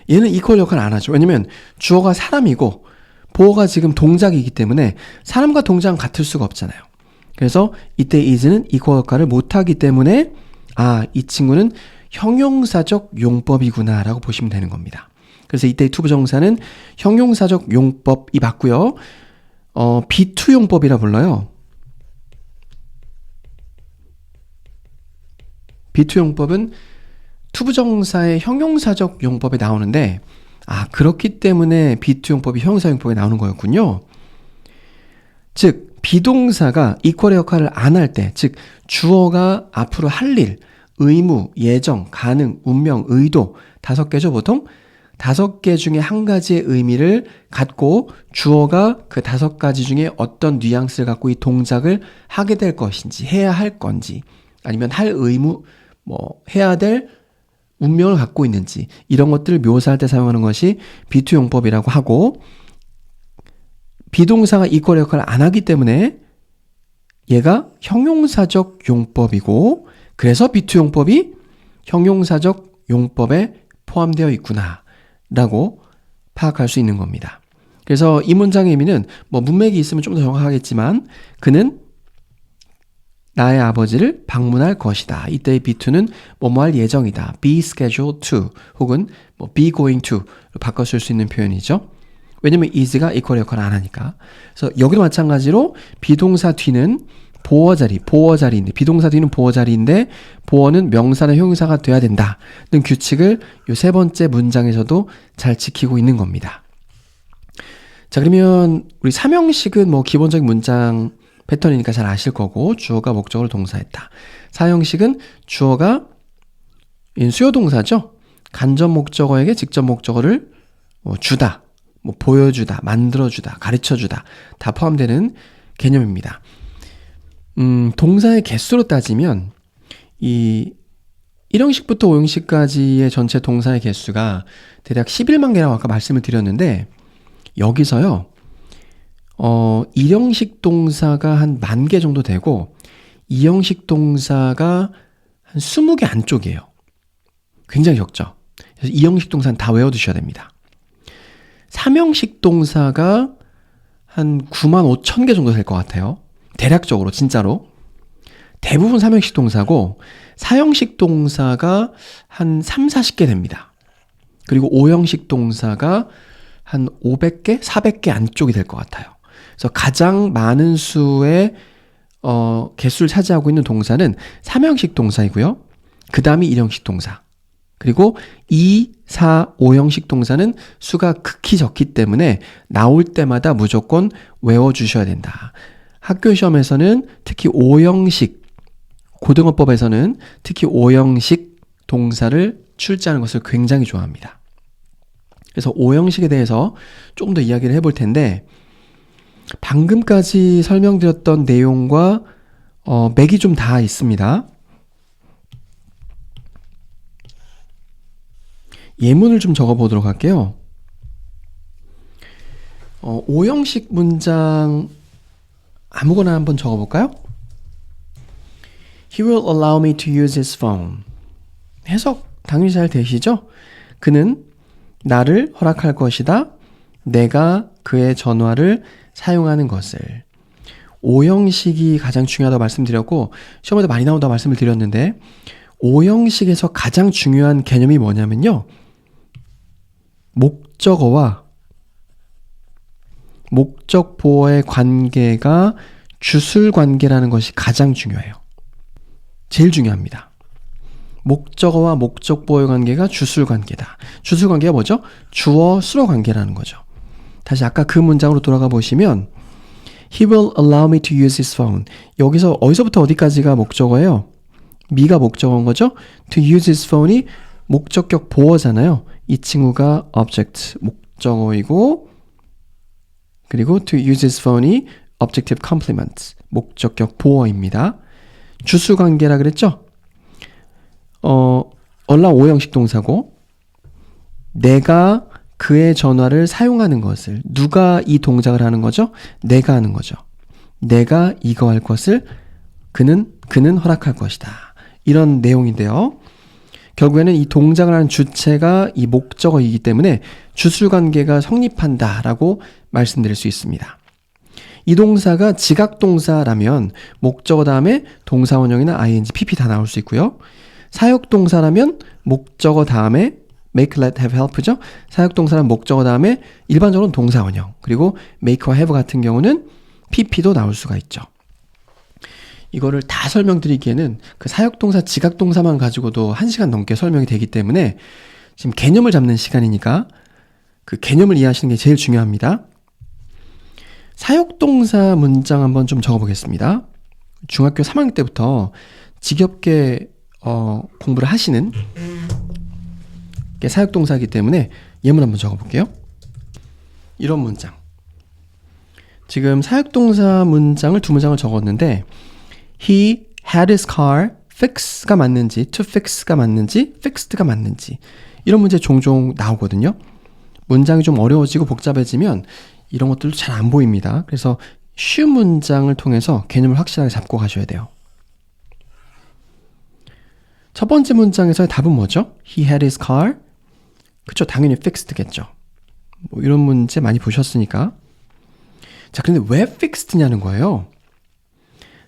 얘는 equal 역할을 안 하죠. 왜냐면 주어가 사람이고 보어가 지금 동작이기 때문에 사람과 동작은 같을 수가 없잖아요. 그래서 이때 is는 equal 역할을 못하기 때문에 이 친구는 형용사적 용법이구나 라고 보시면 되는 겁니다. 그래서 이때의 투부정사는 형용사적 용법이 맞고요. B2 용법이라 불러요. B2 용법은 투부정사의 형용사적 용법에 나오는데 그렇기 때문에 B2 용법이 형용사 용법에 나오는 거였군요. 즉 비동사가 equal의 역할을 안 할 때, 즉 주어가 앞으로 할 일, 의무, 예정, 가능, 운명, 의도 5개죠 보통? 5개 중에 한 가지의 의미를 갖고 주어가 그 5가지 중에 어떤 뉘앙스를 갖고 이 동작을 하게 될 것인지 해야 할 건지 아니면 할 의무, 해야 될 운명을 갖고 있는지 이런 것들을 묘사할 때 사용하는 것이 B2 용법이라고 하고 비동사가 equal 역할을 안 하기 때문에 얘가 형용사적 용법이고 그래서 B2 용법이 형용사적 용법에 포함되어 있구나 라고 파악할 수 있는 겁니다. 그래서 이 문장의 의미는 문맥이 있으면 좀 더 정확하겠지만 그는 나의 아버지를 방문할 것이다. 이때의 B2는 뭐뭐할 예정이다. be scheduled to 혹은 be going to 바꿔 쓸 수 있는 표현이죠. 왜냐면 is가 equal 역할을 안 하니까. 그래서 여기도 마찬가지로 비동사 뒤는 보어자리인데 비동사 뒤는 보어자리인데 보어는 명사나 형용사가 돼야 된다는 규칙을 이 세 번째 문장에서도 잘 지키고 있는 겁니다. 자, 그러면 우리 삼형식은 뭐 기본적인 문장 패턴이니까 잘 아실 거고 주어가 목적어를 동사했다. 사형식은 주어가 수요 동사죠. 간접 목적어에게 직접 목적어를 주다, 보여주다, 만들어주다, 가르쳐주다 다 포함되는 개념입니다. 동사의 개수로 따지면 이 1형식부터 5형식까지의 전체 동사의 개수가 대략 11만 개라고 아까 말씀을 드렸는데 여기서요 1형식 동사가 한 10,000개 정도 되고 2형식 동사가 한 20개 안쪽이에요. 굉장히 적죠. 그래서 2형식 동사는 다 외워두셔야 됩니다. 3형식 동사가 한 95,000개 정도 될 것 같아요. 대략적으로 진짜로 대부분 3형식 동사고 4형식 동사가 한 30-40개 됩니다. 그리고 5형식 동사가 한 500개, 400개 안쪽이 될 것 같아요. 그래서 가장 많은 수의 개수를 차지하고 있는 동사는 3형식 동사이고요. 그 다음이 1형식 동사. 그리고 2, 4, 5형식 동사는 수가 극히 적기 때문에 나올 때마다 무조건 외워주셔야 된다. 학교 시험에서는 특히 5형식, 고등어법에서는 특히 5형식 동사를 출제하는 것을 굉장히 좋아합니다. 그래서 5형식에 대해서 조금 더 이야기를 해볼 텐데 방금까지 설명드렸던 내용과 맥이 좀 다 있습니다. 예문을 좀 적어보도록 할게요. 5형식 문장 아무거나 한번 적어볼까요? He will allow me to use his phone. 해석 당연히 잘 되시죠? 그는 나를 허락할 것이다. 내가 그의 전화를 사용하는 것을. 5형식이 가장 중요하다고 말씀드렸고 시험에도 많이 나온다고 말씀을 드렸는데 5형식에서 가장 중요한 개념이 뭐냐면요. 목적어와 목적 보어의 관계가 주술 관계라는 것이 가장 중요해요. 제일 중요합니다. 목적어와 목적 보어의 관계가 주술 관계다. 주술 관계가 뭐죠? 주어 수로 관계라는 거죠. 다시 아까 그 문장으로 돌아가 보시면 He will allow me to use his phone. 여기서 어디서부터 어디까지가 목적어예요? me가 목적어인 거죠? To use his phone이 목적격 보어잖아요. 이 친구가 object, 목적어이고 그리고 to use his phone이 objective complement, 목적격 보어입니다. 주수 관계라 그랬죠? allow 5형식 동사고 내가 그의 전화를 사용하는 것을 누가 이 동작을 하는 거죠? 내가 하는 거죠. 내가 이거 할 것을 그는 허락할 것이다. 이런 내용인데요. 결국에는 이 동작을 하는 주체가 이 목적어이기 때문에 주술관계가 성립한다라고 말씀드릴 수 있습니다. 이 동사가 지각동사라면 목적어 다음에 동사원형이나 ing, pp 다 나올 수 있고요. 사역동사라면 목적어 다음에 make, let, have, help죠. 사역동사는 목적어 다음에 일반적으로는 동사원형 그리고 make와 have 같은 경우는 pp도 나올 수가 있죠. 이거를 다 설명드리기에는 그 사역동사, 지각동사만 가지고도 1시간 넘게 설명이 되기 때문에 지금 개념을 잡는 시간이니까 그 개념을 이해하시는 게 제일 중요합니다. 사역동사 문장 한번 좀 적어보겠습니다. 중학교 3학년 때부터 지겹게 공부를 하시는 게 사역동사이기 때문에 예문 한번 적어볼게요. 이런 문장. 지금 사역동사 문장을 두 문장을 적었는데 He had his car fix가 맞는지, to fix가 맞는지, fixed가 맞는지 이런 문제 종종 나오거든요. 문장이 좀 어려워지고 복잡해지면 이런 것들도 잘 안 보입니다. 그래서 쉬운 문장을 통해서 개념을 확실하게 잡고 가셔야 돼요. 첫 번째 문장에서의 답은 뭐죠? He had his car. 그쵸, 당연히 fixed겠죠. 뭐 이런 문제 많이 보셨으니까. 자, 그런데 왜 fixed냐는 거예요.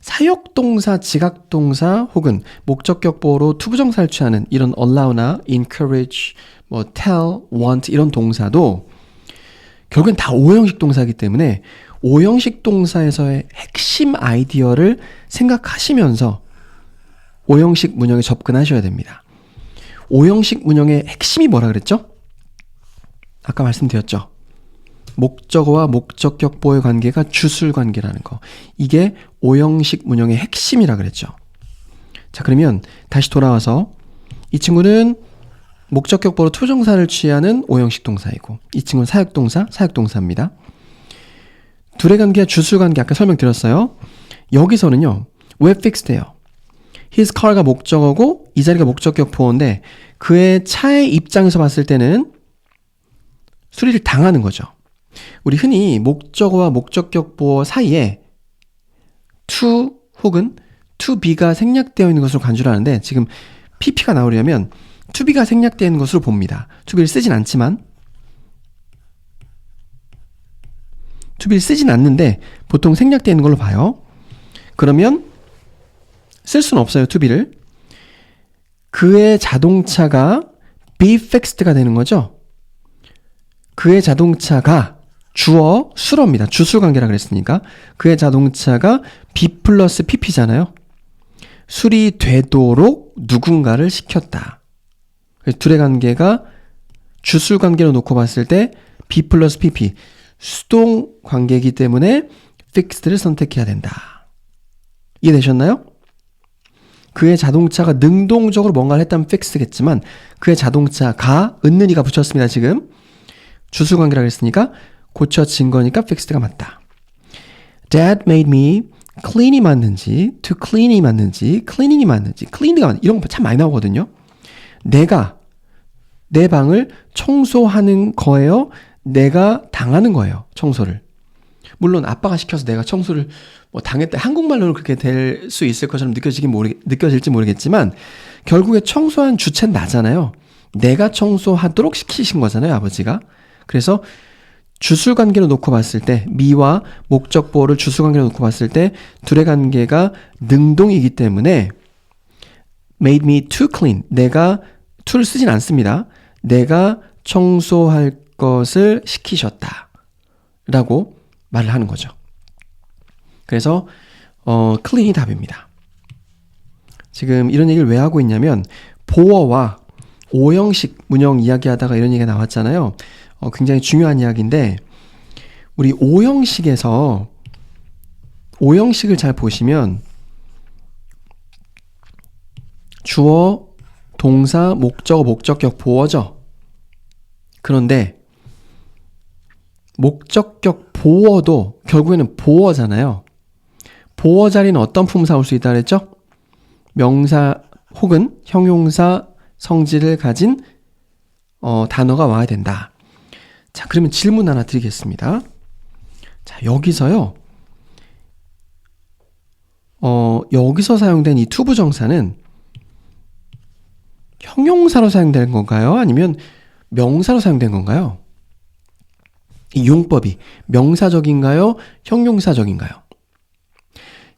사역동사, 지각동사 혹은 목적격 보어로 투부정사를 취하는 이런 allow나 encourage, tell, want 이런 동사도 결국엔 다 오형식 동사이기 때문에 오형식 동사에서의 핵심 아이디어를 생각하시면서 오형식 문형에 접근하셔야 됩니다. 오형식 문형의 핵심이 뭐라 그랬죠? 아까 말씀드렸죠. 목적어와 목적격보의 관계가 주술관계라는 거. 이게 오형식 문형의 핵심이라 그랬죠. 자, 그러면 다시 돌아와서 이 친구는 목적격보로 투정사를 취하는 오형식 동사이고 이 친구는 사역동사, 사역동사입니다. 둘의 관계가 주술관계 아까 설명드렸어요. 여기서는요. 왜 fixed예요? his car가 목적어고 이 자리가 목적격보어인데 그의 차의 입장에서 봤을 때는 수리를 당하는 거죠. 우리 흔히 목적어와 목적격보어 사이에 to 혹은 to be가 생략되어 있는 것으로 간주를 하는데 지금 pp가 나오려면 to be가 생략되어 있는 것으로 봅니다. to be를 쓰진 않지만 to be를 쓰진 않는데 보통 생략되어 있는 걸로 봐요. 그러면 쓸 수는 없어요. to be를. 그의 자동차가 be fixed가 되는 거죠. 그의 자동차가 주어 수어입니다. 주술관계라 그랬으니까 그의 자동차가 be 플러스 pp잖아요. 수리되도록 누군가를 시켰다. 둘의 관계가 주술관계로 놓고 봤을 때 be 플러스 pp 수동 관계이기 때문에 fixed를 선택해야 된다. 이해되셨나요? 그의 자동차가 능동적으로 뭔가를 했다면 fixed겠지만 그의 자동차가 은는이가 붙였습니다. 지금 주술관계라고 했으니까 고쳐진 거니까 fixed가 맞다. Dad made me clean이 맞는지 to clean이 맞는지 cleaning이 맞는지 cleaning가 맞는지 이런 거 참 많이 나오거든요. 내가 내 방을 청소하는 거예요? 내가 당하는 거예요. 청소를. 물론 아빠가 시켜서 내가 청소를 뭐 당했다. 한국말로는 그렇게 될 수 있을 것처럼 느껴질지 모르겠지만 결국에 청소한 주체는 나잖아요. 내가 청소하도록 시키신 거잖아요. 아버지가. 그래서 주술관계로 놓고 봤을 때 me와 목적보호를 주술관계로 놓고 봤을 때 둘의 관계가 능동이기 때문에 made me to clean. 내가 to를 쓰진 않습니다. 내가 청소할 것을 시키셨다. 라고 말을 하는 거죠. 그래서 clean이 답입니다. 지금 이런 얘기를 왜 하고 있냐면 보어와 오형식 문형 이야기하다가 이런 얘기가 나왔잖아요. 굉장히 중요한 이야기인데 우리 오형식에서 오형식을 잘 보시면 주어, 동사, 목적어, 목적격, 보어죠. 그런데 목적격 보어도 결국에는 보어잖아요. 보어 자리는 어떤 품사 올 수 있다 그랬죠? 명사 혹은 형용사 성질을 가진 단어가 와야 된다. 자, 그러면 질문 하나 드리겠습니다. 자, 여기서요. 여기서 사용된 이 to 부정사는 형용사로 사용된 건가요? 아니면 명사로 사용된 건가요? 이 용법이 명사적인가요? 형용사적인가요?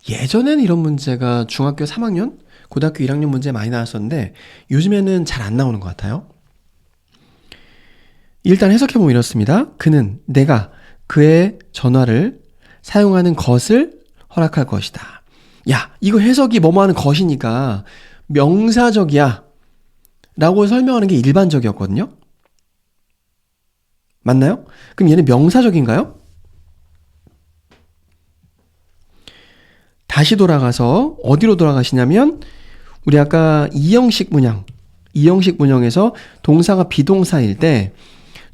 예전에는 이런 문제가 중학교 3학년, 고등학교 1학년 문제 많이 나왔었는데 요즘에는 잘 안 나오는 것 같아요. 일단 해석해보면 이렇습니다. 그는 내가 그의 전화를 사용하는 것을 허락할 것이다. 야, 이거 해석이 뭐뭐 하는 것이니까 명사적이야 라고 설명하는 게 일반적이었거든요. 맞나요? 그럼 얘는 명사적인가요? 다시 돌아가서 어디로 돌아가시냐면 우리 아까 이형식 문형에서 동사가 비동사일 때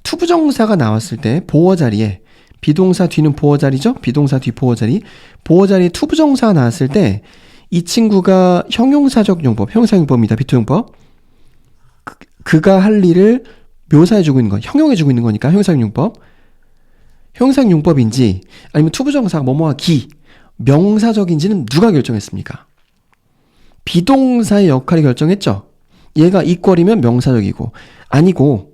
투부정사가 나왔을 때 보어 자리에 비동사 뒤는 보어 자리죠? 비동사 뒤 보어 자리. 보어 자리에 투부정사가 나왔을 때 이 친구가 형용사적 용법, 형용사용법입니다. 비토용법. 그가 할 일을 묘사해주고 있는 거, 형용해주고 있는 거니까 형용사용법. 형용사용법인지 아니면 투부정사가 뭐뭐하기, 명사적인지는 누가 결정했습니까? 비동사의 역할이 결정했죠. 얘가 이퀄이면 명사적이고 아니고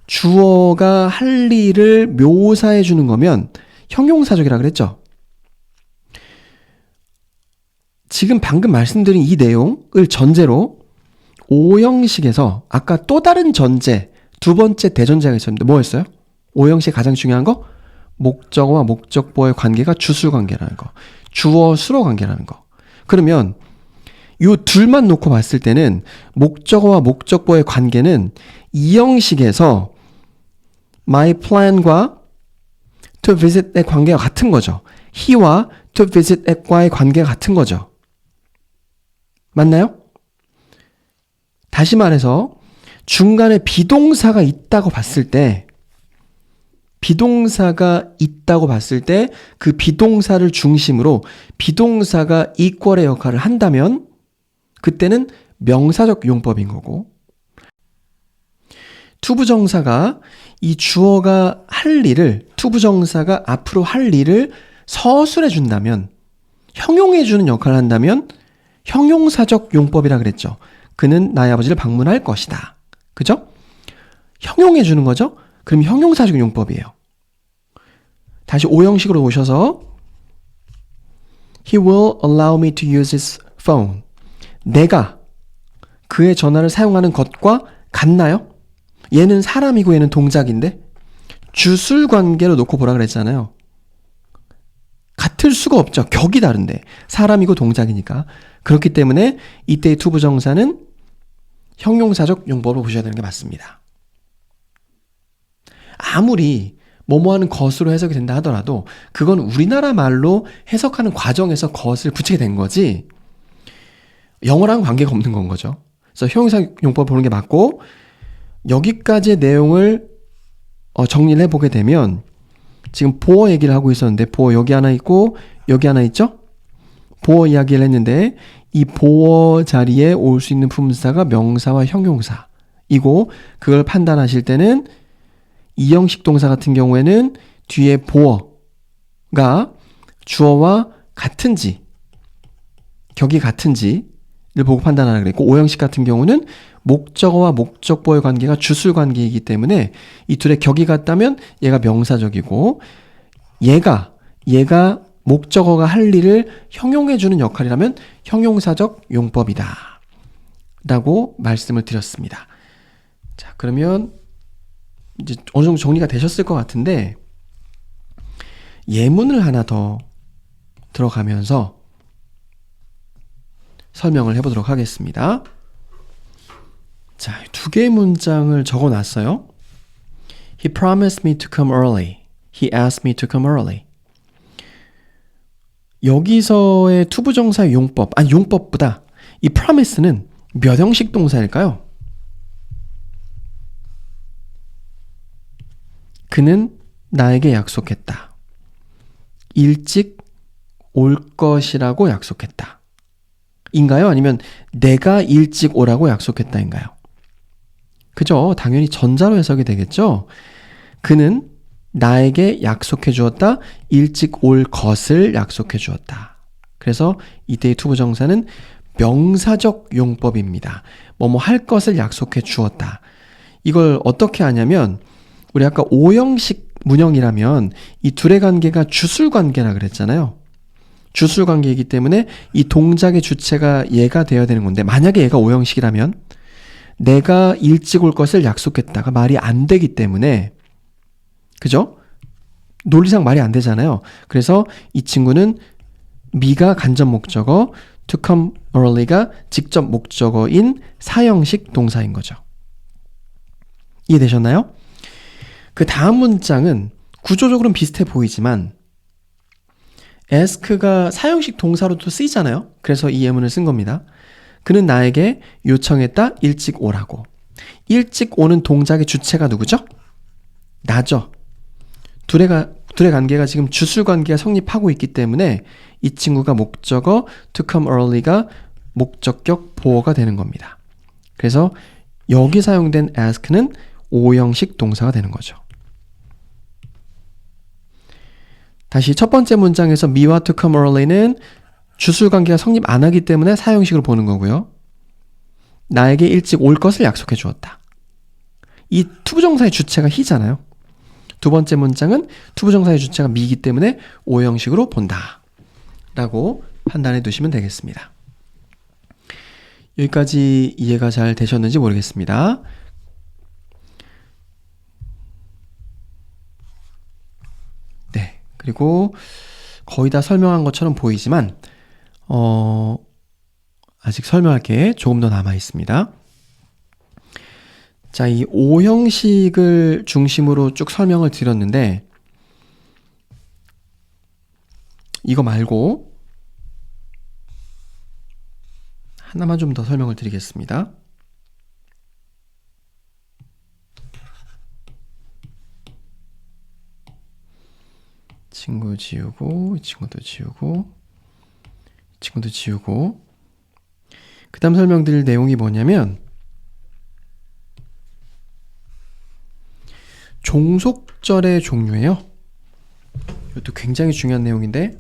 주어가 할 일을 묘사해 주는 거면 형용사적이라 그랬죠. 지금 방금 말씀드린 이 내용을 전제로 오형식에서 아까 또 다른 전제, 두 번째 대전제가 있었는데 뭐였어요? 오형식 가장 중요한 거 목적어와 목적보의 관계가 주술 관계라는 거. 주어 수로 관계라는 거. 그러면 요 둘만 놓고 봤을 때는 목적어와 목적보의 관계는 이 형식에서 my plan과 to visit의 관계가 같은 거죠. he와 to visit과의 관계가 같은 거죠. 맞나요? 다시 말해서 중간에 비동사가 있다고 봤을 때 그 비동사를 중심으로 비동사가 equal의 역할을 한다면 그때는 명사적 용법인 거고, 투부정사가 이 주어가 할 일을, 투부정사가 앞으로 할 일을 서술해 준다면, 형용해 주는 역할을 한다면 형용사적 용법이라 그랬죠. 그는 나의 아버지를 방문할 것이다. 그죠? 형용해 주는 거죠? 그럼 형용사적 용법이에요. 다시 오형식으로 오셔서 He will allow me to use his phone. 내가 그의 전화를 사용하는 것과 같나요? 얘는 사람이고 얘는 동작인데 주술 관계로 놓고 보라 그랬잖아요. 같을 수가 없죠. 격이 다른데 사람이고 동작이니까. 그렇기 때문에 이때의 투부정사는 형용사적 용법으로 보셔야 되는 게 맞습니다. 아무리 뭐뭐하는 것으로 해석이 된다 하더라도 그건 우리나라 말로 해석하는 과정에서 것을 붙이게 된 거지 영어랑 관계가 없는 건 거죠. 그래서 형용사 용법을 보는 게 맞고, 여기까지의 내용을 정리를 해보게 되면 지금 보어 얘기를 하고 있었는데 보어 여기 하나 있고 여기 하나 있죠? 보어 이야기를 했는데 이 보어 자리에 올 수 있는 품사가 명사와 형용사이고, 그걸 판단하실 때는 이 형식 동사 같은 경우에는 뒤에 보어가 주어와 같은지 격이 같은지를 보고 판단하라 그랬고, 오형식 같은 경우는 목적어와 목적보의 관계가 주술 관계이기 때문에 이 둘의 격이 같다면 얘가 명사적이고, 얘가 목적어가 할 일을 형용해주는 역할이라면 형용사적 용법이다 라고 말씀을 드렸습니다. 자, 그러면 이제 어느 정도 정리가 되셨을 것 같은데, 예문을 하나 더 들어가면서 설명을 해보도록 하겠습니다. 자, 두 개의 문장을 적어놨어요. He promised me to come early. He asked me to come early. 여기서의 투부정사의 용법, 아니 용법보다 이 promise는 몇 형식 동사일까요? 그는 나에게 약속했다. 일찍 올 것이라고 약속했다. 인가요? 아니면 내가 일찍 오라고 약속했다인가요? 그죠? 당연히 전자로 해석이 되겠죠? 그는 나에게 약속해 주었다. 일찍 올 것을 약속해 주었다. 그래서 이때의 투부정사는 명사적 용법입니다. 뭐뭐 할 것을 약속해 주었다. 이걸 어떻게 하냐면, 우리 아까 오형식 문형이라면 이 둘의 관계가 주술 관계라 그랬잖아요. 주술 관계이기 때문에 이 동작의 주체가 얘가 되어야 되는 건데, 만약에 얘가 오형식이라면 내가 일찍 올 것을 약속했다가 말이 안 되기 때문에, 그죠? 논리상 말이 안 되잖아요. 그래서 이 친구는 me가 간접 목적어, to come early가 직접 목적어인 사형식 동사인 거죠. 이해되셨나요? 그 다음 문장은 구조적으로는 비슷해 보이지만 ask가 사형식 동사로도 쓰이잖아요. 그래서 이 예문을 쓴 겁니다. 그는 나에게 요청했다. 일찍 오라고. 일찍 오는 동작의 주체가 누구죠? 나죠. 둘의 관계가 지금 주술 관계가 성립하고 있기 때문에 이 친구가 목적어 to come early가 목적격 보어가 되는 겁니다. 그래서 여기 사용된 ask는 오형식 동사가 되는 거죠. 다시 첫 번째 문장에서 me와 to come early는 주술 관계가 성립 안 하기 때문에 사형식으로 보는 거고요. 나에게 일찍 올 것을 약속해 주었다. 이 투부정사의 주체가 he잖아요. 두 번째 문장은 투부정사의 주체가 me이기 때문에 오형식으로 본다 라고 판단해 두시면 되겠습니다. 여기까지 이해가 잘 되셨는지 모르겠습니다. 그리고 거의 다 설명한 것처럼 보이지만 아직 설명할 게 조금 더 남아 있습니다. 자, 이 오형식을 중심으로 쭉 설명을 드렸는데 이거 말고 하나만 좀 더 설명을 드리겠습니다. 친구 지우고, 이 친구도 지우고, 이 친구도 지우고. 그 다음 설명드릴 내용이 뭐냐면 종속절의 종류예요. 이것도 굉장히 중요한 내용인데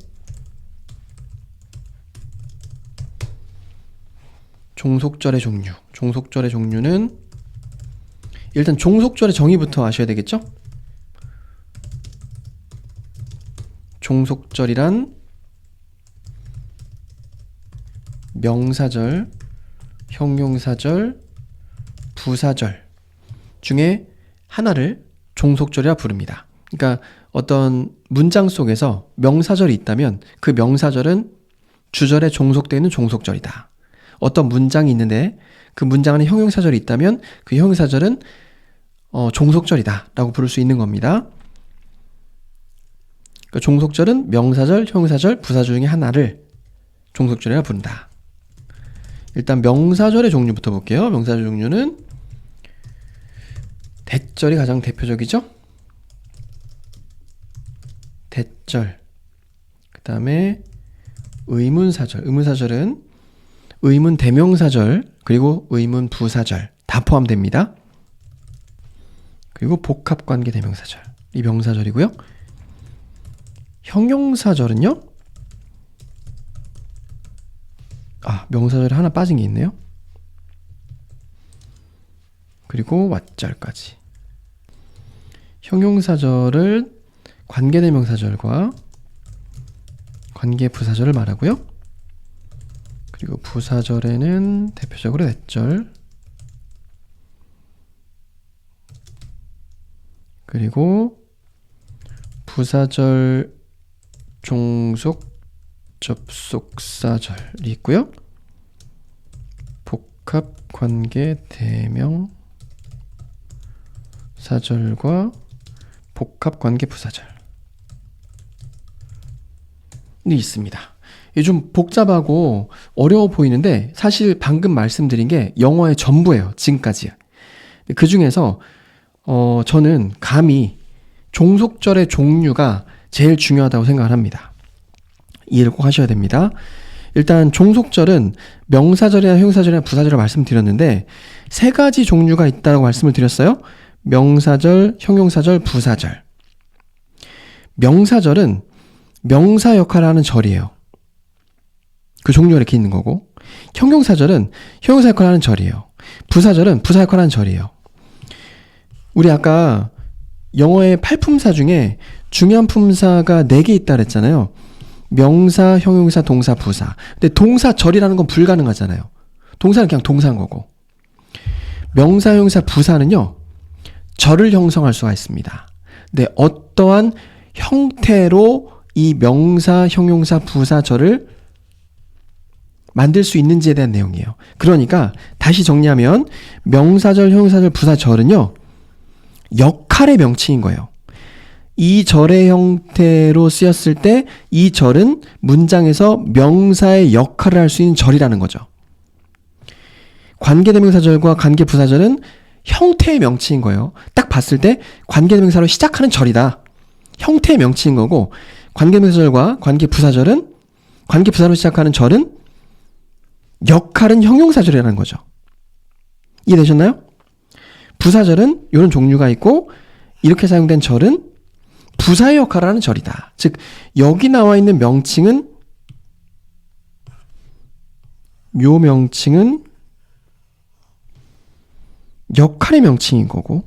종속절의 종류. 종속절의 종류는 일단 종속절의 정의부터 아셔야 되겠죠? 종속절이란 명사절, 형용사절, 부사절 중에 하나를 종속절이라 부릅니다. 그러니까 어떤 문장 속에서 명사절이 있다면 그 명사절은 주절에 종속되어 있는 종속절이다. 어떤 문장이 있는데 그 문장 안에 형용사절이 있다면 그 형용사절은 종속절이다 라고 부를 수 있는 겁니다. 그러니까 종속절은 명사절, 형용사절, 부사절 중에 하나를 종속절이라 부른다. 일단 명사절의 종류부터 볼게요. 명사절 종류는 대절이 가장 대표적이죠. 대절. 그 다음에 의문사절. 의문사절은 의문 대명사절 그리고 의문 부사절 다 포함됩니다. 그리고 복합관계 대명사절. 이 명사절이고요. 형용사절은요. 명사절에 하나 빠진 게 있네요. 그리고 왓절까지. 형용사절을 관계대명사절과 관계부사절을 말하고요. 그리고 부사절에는 대표적으로 대절, 그리고 부사절 종속 접속사절이 있고요. 복합관계 대명사절과 복합관계 부사절이 있습니다. 이게 좀 복잡하고 어려워 보이는데 사실 방금 말씀드린 게 영어의 전부예요. 지금까지. 그 중에서 저는 감히 종속절의 종류가 제일 중요하다고 생각을 합니다. 이해를 꼭 하셔야 됩니다. 일단 종속절은 명사절이나 형용사절이나 부사절을 말씀드렸는데 세 가지 종류가 있다고 말씀을 드렸어요. 명사절, 형용사절, 부사절. 명사절은 명사 역할을 하는 절이에요. 그 종류가 이렇게 있는 거고, 형용사절은 형용사 역할을 하는 절이에요. 부사절은 부사 역할을 하는 절이에요. 우리 아까 영어의 8품사 중에 중요한 품사가 4개 있다 그랬잖아요. 명사, 형용사, 동사, 부사. 근데 동사, 절이라는 건 불가능하잖아요. 동사는 그냥 동사인 거고. 명사, 형용사, 부사는요. 절을 형성할 수가 있습니다. 근데 어떠한 형태로 이 명사, 형용사, 부사, 절을 만들 수 있는지에 대한 내용이에요. 그러니까 다시 정리하면 명사절, 형용사절, 부사절은요. 역할의 명칭인 거예요. 이 절의 형태로 쓰였을 때 이 절은 문장에서 명사의 역할을 할 수 있는 절이라는 거죠. 관계대명사절과 관계부사절은 형태의 명칭인 거예요. 딱 봤을 때 관계대명사로 시작하는 절이다. 형태의 명칭인 거고, 관계대명사절과 관계부사절은 관계부사로 시작하는 절은 역할은 형용사절이라는 거죠. 이해되셨나요? 부사절은 이런 종류가 있고 이렇게 사용된 절은 부사의 역할을 하는 절이다. 즉 여기 나와 있는 명칭은 요 명칭은 역할의 명칭인 거고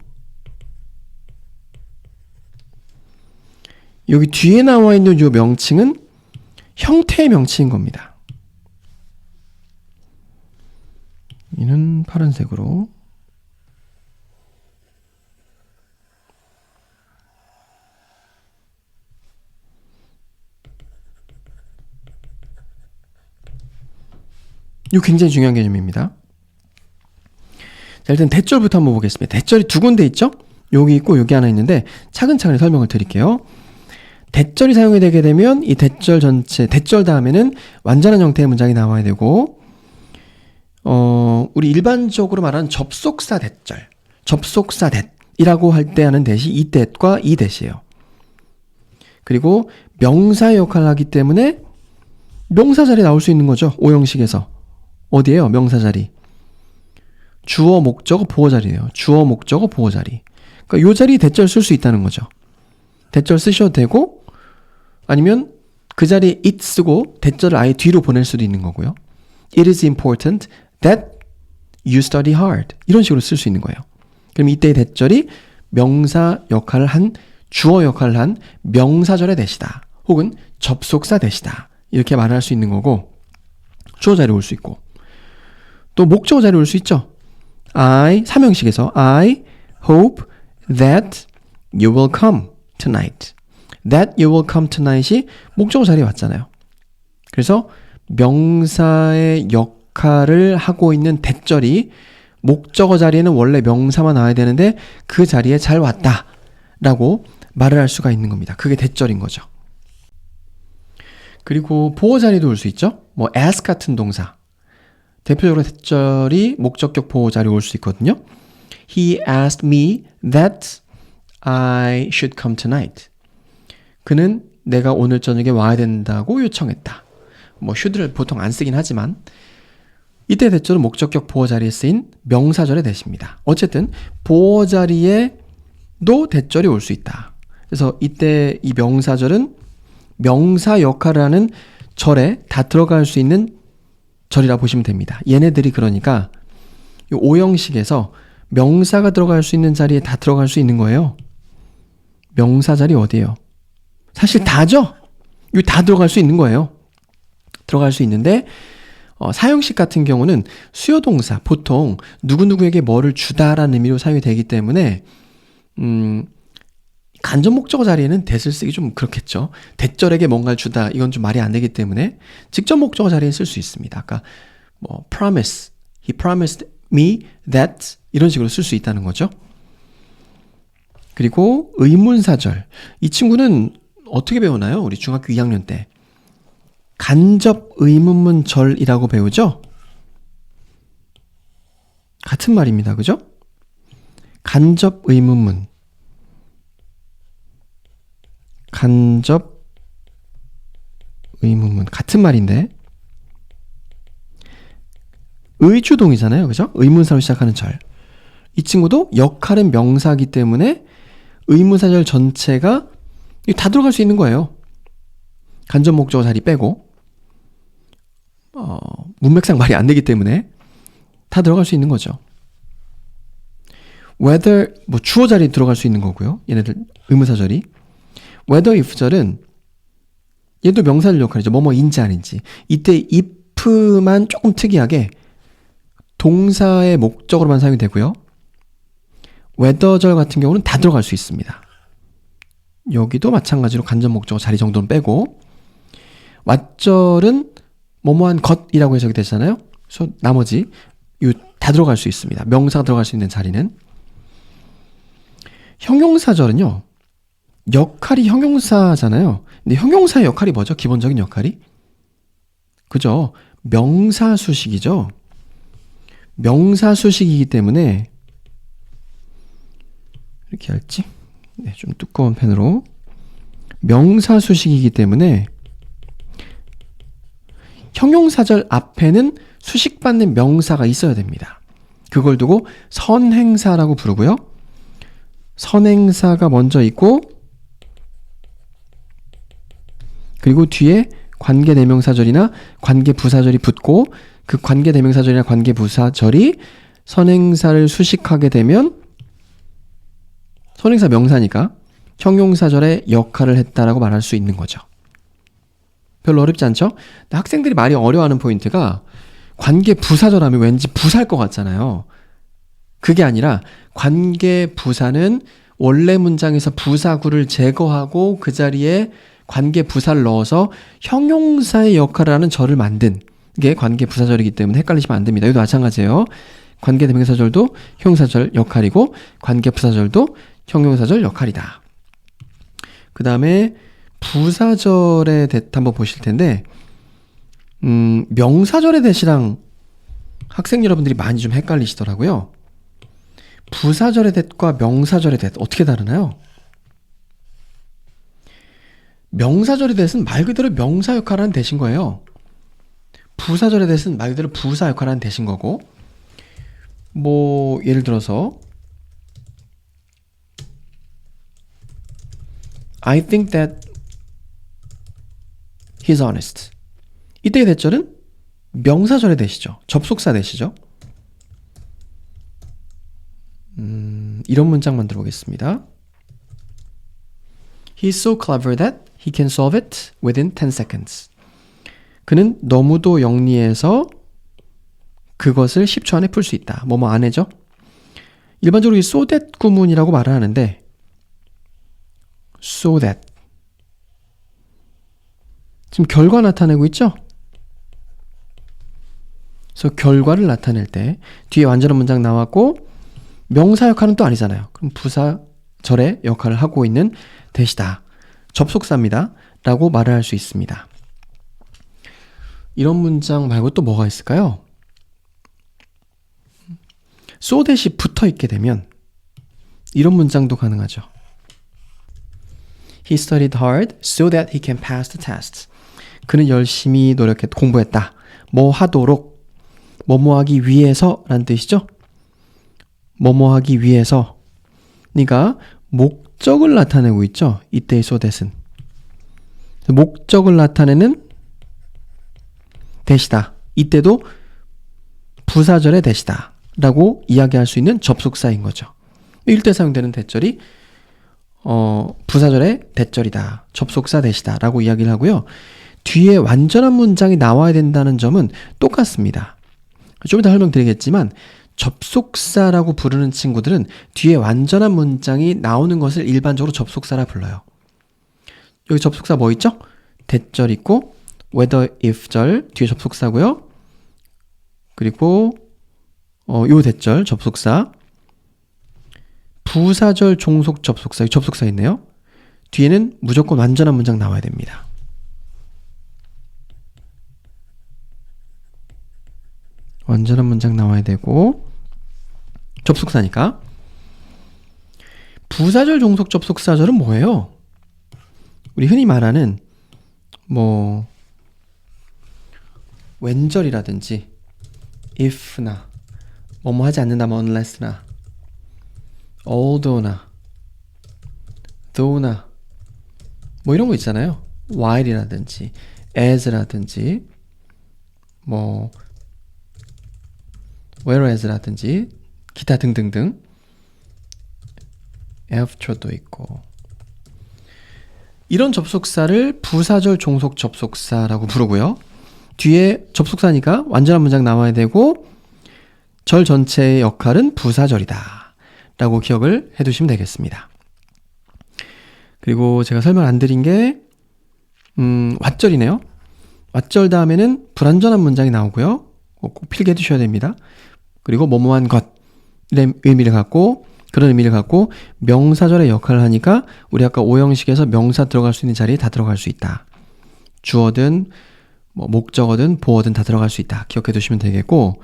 여기 뒤에 나와 있는 요 명칭은 형태의 명칭인 겁니다. 이는 파란색으로 이거 굉장히 중요한 개념입니다. 자, 일단 대절부터 한번 보겠습니다. 대절이 두 군데 있죠? 여기 있고 여기 하나 있는데 차근차근 설명을 드릴게요. 대절이 사용이 되게 되면 이 대절 전체, 대절 다음에는 완전한 형태의 문장이 나와야 되고, 우리 일반적으로 말하는 접속사 대절, 접속사 that이라고 할 때 하는 대시 이 that과 이 that이에요. 그리고 명사의 역할을 하기 때문에 명사 자리 나올 수 있는 거죠. 오형식에서. 어디에요? 명사 자리. 주어, 목적어, 보어 자리예요. 주어, 목적어, 보어 자리. 그러니까 이 자리에 대절 쓸 수 있다는 거죠. 대절 쓰셔도 되고, 아니면 그 자리에 it 쓰고 대절을 아예 뒤로 보낼 수도 있는 거고요. It is important that you study hard. 이런 식으로 쓸 수 있는 거예요. 그럼 이때의 대절이 명사 역할을 한, 주어 역할을 한 명사절의 대시다. 혹은 접속사 대시다. 이렇게 말할 수 있는 거고, 주어 자리에 올 수 있고, 또 목적어 자리에 올 수 있죠. 삼형식에서 I hope that you will come tonight. That you will come tonight이 목적어 자리에 왔잖아요. 그래서 명사의 역할을 하고 있는 대절이 목적어 자리에는 원래 명사만 나와야 되는데 그 자리에 잘 왔다 라고 말을 할 수가 있는 겁니다. 그게 대절인 거죠. 그리고 보어 자리도 올 수 있죠. 뭐 ask 같은 동사. 대표적으로 대절이 목적격 보어 자리에 올 수 있거든요. He asked me that I should come tonight. 그는 내가 오늘 저녁에 와야 된다고 요청했다. 뭐 should를 보통 안 쓰긴 하지만 이때 대절은 목적격 보어 자리에 쓰인 명사절의 대시입니다. 어쨌든 보어 자리에도 대절이 올 수 있다. 그래서 이때 이 명사절은 명사 역할을 하는 절에 다 들어갈 수 있는 절이라 보시면 됩니다. 얘네들이 그러니까 이 오형식에서 명사가 들어갈 수 있는 자리에 다 들어갈 수 있는 거예요. 명사 자리 어디예요? 사실 다죠? 이거 다 들어갈 수 있는 거예요. 들어갈 수 있는데 사형식 같은 경우는 수요동사, 보통 누구누구에게 뭐를 주다라는 의미로 사용이 되기 때문에 간접 목적어 자리에는 that을 쓰기 좀 그렇겠죠. 대절에게 뭔가를 주다, 이건 좀 말이 안 되기 때문에 직접 목적어 자리에 쓸 수 있습니다. 아까 뭐 promise, he promised me that 이런 식으로 쓸 수 있다는 거죠. 그리고 의문사절. 이 친구는 어떻게 배우나요? 우리 중학교 2학년 때. 간접 의문문절이라고 배우죠? 같은 말입니다. 그죠? 간접 의문문. 간접 의문문. 같은 말인데. 의주동이잖아요. 그죠? 의문사로 시작하는 절. 이 친구도 역할은 명사이기 때문에 의문사절 전체가 다 들어갈 수 있는 거예요. 간접 목적어 자리 빼고 문맥상 말이 안 되기 때문에 다 들어갈 수 있는 거죠. whether 뭐 주어 자리에 들어갈 수 있는 거고요. 얘네들 의문사절이 whether if절은 얘도 명사절 역할이죠. 뭐뭐인지 아닌지. 이때 if만 조금 특이하게 동사의 목적으로만 사용이 되고요. whether절 같은 경우는 다 들어갈 수 있습니다. 여기도 마찬가지로 간접 목적어 자리 정도는 빼고 what절은 뭐뭐한 것이라고 해석이 되잖아요. 그래서 나머지 다 들어갈 수 있습니다. 명사가 들어갈 수 있는 자리는. 형용사절은요. 역할이 형용사잖아요. 근데 형용사의 역할이 뭐죠? 기본적인 역할이? 그죠? 명사수식이죠. 명사수식이기 때문에 이렇게 할지? 네, 좀 두꺼운 펜으로. 명사수식이기 때문에 형용사절 앞에는 수식받는 명사가 있어야 됩니다. 그걸 두고 선행사라고 부르고요. 선행사가 먼저 있고 그리고 뒤에 관계대명사절이나 관계부사절이 붙고 그 관계대명사절이나 관계부사절이 선행사를 수식하게 되면 선행사 명사니까 형용사절의 역할을 했다라고 말할 수 있는 거죠. 별로 어렵지 않죠? 근데 학생들이 많이 어려워하는 포인트가 관계부사절 하면 왠지 부사일 것 같잖아요. 그게 아니라 관계부사는 원래 문장에서 부사구를 제거하고 그 자리에 관계부사를 넣어서 형용사의 역할을 하는 절을 만든 이게 관계 부사절이기 때문에 헷갈리시면 안 됩니다. 이것도 마찬가지예요. 관계 대명사절도 형용사절 역할이고 관계 부사절도 형용사절 역할이다. 그 다음에 부사절의 that 한번 보실 텐데 명사절의 that이랑 학생 여러분들이 많이 좀 헷갈리시더라고요. 부사절의 that과 명사절의 that 어떻게 다르나요? 명사절의 that은 말 그대로 명사 역할을 하는 that인 거예요. 부사절의 that은 말 그대로 부사 역할을 하는 that인 거고, 뭐 예를 들어서 I think that he's honest. 이때의 대절은 명사절의 that이죠. 접속사 that이죠. 이런 문장 만들어 보겠습니다. He's so clever that he can solve it within 10 seconds. 그는 너무도 영리해서 그것을 10초 안에 풀 수 있다. 뭐뭐 안에죠. 일반적으로 이 so that 구문이라고 말을 하는데 so that 지금 결과 나타내고 있죠? 그래서 결과를 나타낼 때 뒤에 완전한 문장 나왔고 명사 역할은 또 아니잖아요. 그럼 부사절의 역할을 하고 있는 that이다. 접속사입니다. 라고 말을 할 수 있습니다. 이런 문장 말고 또 뭐가 있을까요? so that이 붙어 있게 되면 이런 문장도 가능하죠. He studied hard so that he can pass the test. 그는 열심히 공부했다. 뭐 하도록, 뭐뭐 하기 위해서 라는 뜻이죠. 뭐뭐 하기 위해서. 그러니까 목적을 나타내고 있죠. 이때의 so that은. 목적을 나타내는 that이다. 이때도 부사절의 that이다. 라고 이야기할 수 있는 접속사인 거죠. 이때 사용되는 that절이 부사절의 that절이다. 접속사 that이다. 라고 이야기를 하고요. 뒤에 완전한 문장이 나와야 된다는 점은 똑같습니다. 좀 이따 설명드리겠지만 접속사라고 부르는 친구들은 뒤에 완전한 문장이 나오는 것을 일반적으로 접속사라 불러요. 여기 접속사 뭐 있죠? that절 있고 whether if절 뒤에 접속사고요. 그리고 요 that절 접속사, 부사절 종속 접속사, 접속사 있네요. 뒤에는 무조건 완전한 문장 나와야 됩니다. 완전한 문장 나와야 되고 접속사니까. 부사절 종속 접속사절은 뭐예요? 우리 흔히 말하는 뭐 웬절이라든지 if나 뭐뭐 하지 않는다면 unless나 although나 though나 뭐 이런 거 있잖아요. while이라든지 as라든지 뭐 whereas라든지 기타 등등등. after도 있고. 이런 접속사를 부사절 종속 접속사라고 부르고요. 뒤에 접속사니까 완전한 문장 나와야 되고 절 전체의 역할은 부사절이다 라고 기억을 해두시면 되겠습니다. 그리고 제가 설명 안 드린 게 왓절이네요. 왓절 다음에는 불완전한 문장이 나오고요. 꼭 필기해 두셔야 됩니다. 그리고 뭐뭐한 것의 의미를 갖고, 그런 의미를 갖고 명사절의 역할을 하니까 우리 아까 오형식에서 명사 들어갈 수 있는 자리에 다 들어갈 수 있다. 주어든 뭐 목적어든 보어든 다 들어갈 수 있다. 기억해 두시면 되겠고,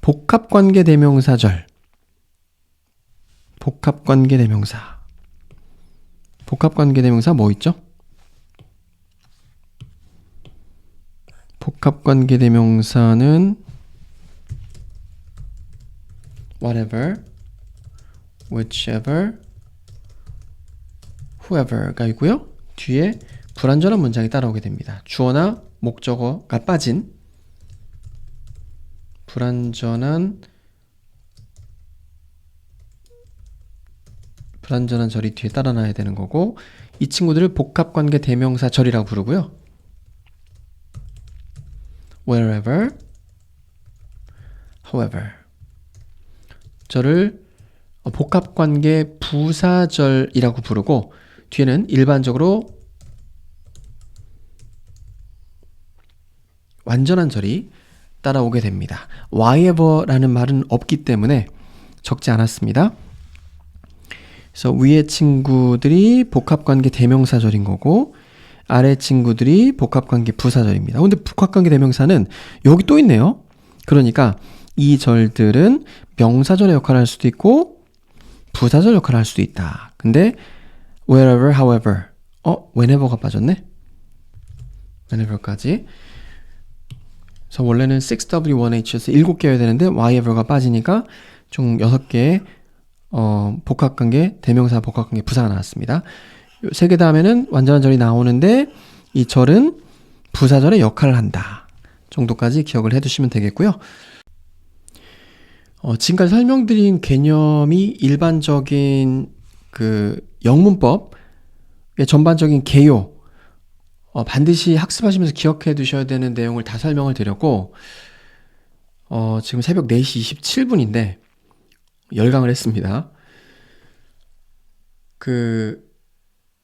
복합관계 대명사절, 복합관계 대명사, 복합관계 대명사 뭐 있죠? 복합관계 대명사는 whatever, whichever, whoever가 있고요. 뒤에 불완전한 문장이 따라오게 됩니다. 주어나 목적어가 빠진 불완전한 절이 뒤에 따라놔야 되는 거고, 이 친구들을 복합관계 대명사절이라고 부르고요. wherever, however 절을 복합관계 부사절이라고 부르고, 뒤에는 일반적으로 완전한 절이 따라오게 됩니다. whyever라는 말은 없기 때문에 적지 않았습니다. 그래서 위의 친구들이 복합관계 대명사절인 거고 아래 친구들이 복합관계 부사절입니다. 근데 복합관계 대명사는 여기 또 있네요. 그러니까 이 절들은 명사절의 역할을 할 수도 있고 부사절 역할을 할 수도 있다. 근데 wherever, however, whenever가 빠졌네. whenever까지. 그래서 원래는 6W1H에서 7개여야 되는데 whyever가 빠지니까 총 6개의 복합관계, 대명사 복합관계 부사가 나왔습니다. 3개 다음에는 완전한 절이 나오는데 이 절은 부사절의 역할을 한다 정도까지 기억을 해두시면 되겠고요. 지금까지 설명드린 개념이 일반적인 그 영문법의 전반적인 개요, 반드시 학습하시면서 기억해 두셔야 되는 내용을 다 설명을 드렸고, 지금 새벽 4시 27분인데 열강을 했습니다.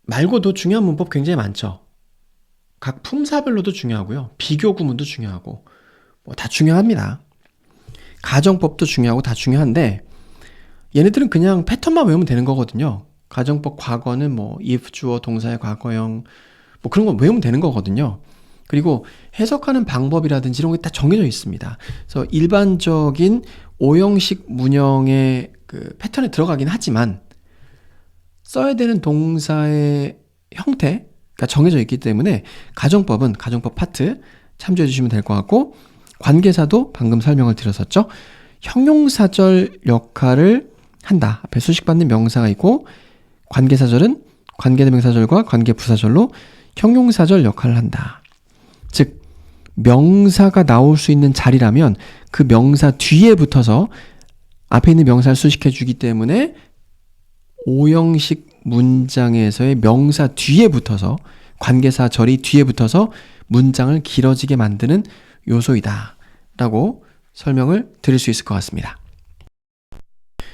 말고도 중요한 문법 굉장히 많죠. 각 품사별로도 중요하고요. 비교 구문도 중요하고 다 중요합니다. 가정법도 중요하고 다 중요한데 얘네들은 그냥 패턴만 외우면 되는 거거든요. 가정법 과거는 if 주어 동사의 과거형 그런 거 외우면 되는 거거든요. 그리고 해석하는 방법이라든지 이런 게 다 정해져 있습니다. 그래서 일반적인 오형식 문형의 그 패턴에 들어가긴 하지만 써야 되는 동사의 형태가 정해져 있기 때문에 가정법은 가정법 파트 참조해 주시면 될 것 같고, 관계사도 방금 설명을 드렸었죠. 형용사절 역할을 한다. 앞에 수식받는 명사가 있고 관계사절은 관계대명사절과 관계부사절로 형용사절 역할을 한다. 즉 명사가 나올 수 있는 자리라면 그 명사 뒤에 붙어서 앞에 있는 명사를 수식해 주기 때문에 오형식 문장에서의 명사 뒤에 붙어서 관계사 절이 뒤에 붙어서 문장을 길어지게 만드는 요소이다 라고 설명을 드릴 수 있을 것 같습니다.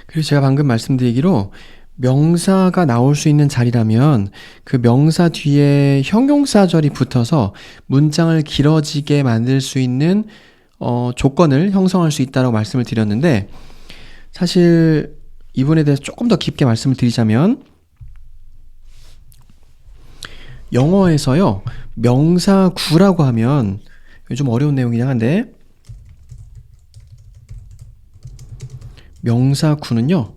그리고 제가 방금 말씀드리기로 명사가 나올 수 있는 자리라면 그 명사 뒤에 형용사절이 붙어서 문장을 길어지게 만들 수 있는 조건을 형성할 수 있다고 말씀을 드렸는데, 사실 이 부분에 대해서 조금 더 깊게 말씀을 드리자면 영어에서요 명사구라고 하면 좀 어려운 내용이긴 한데, 명사구는요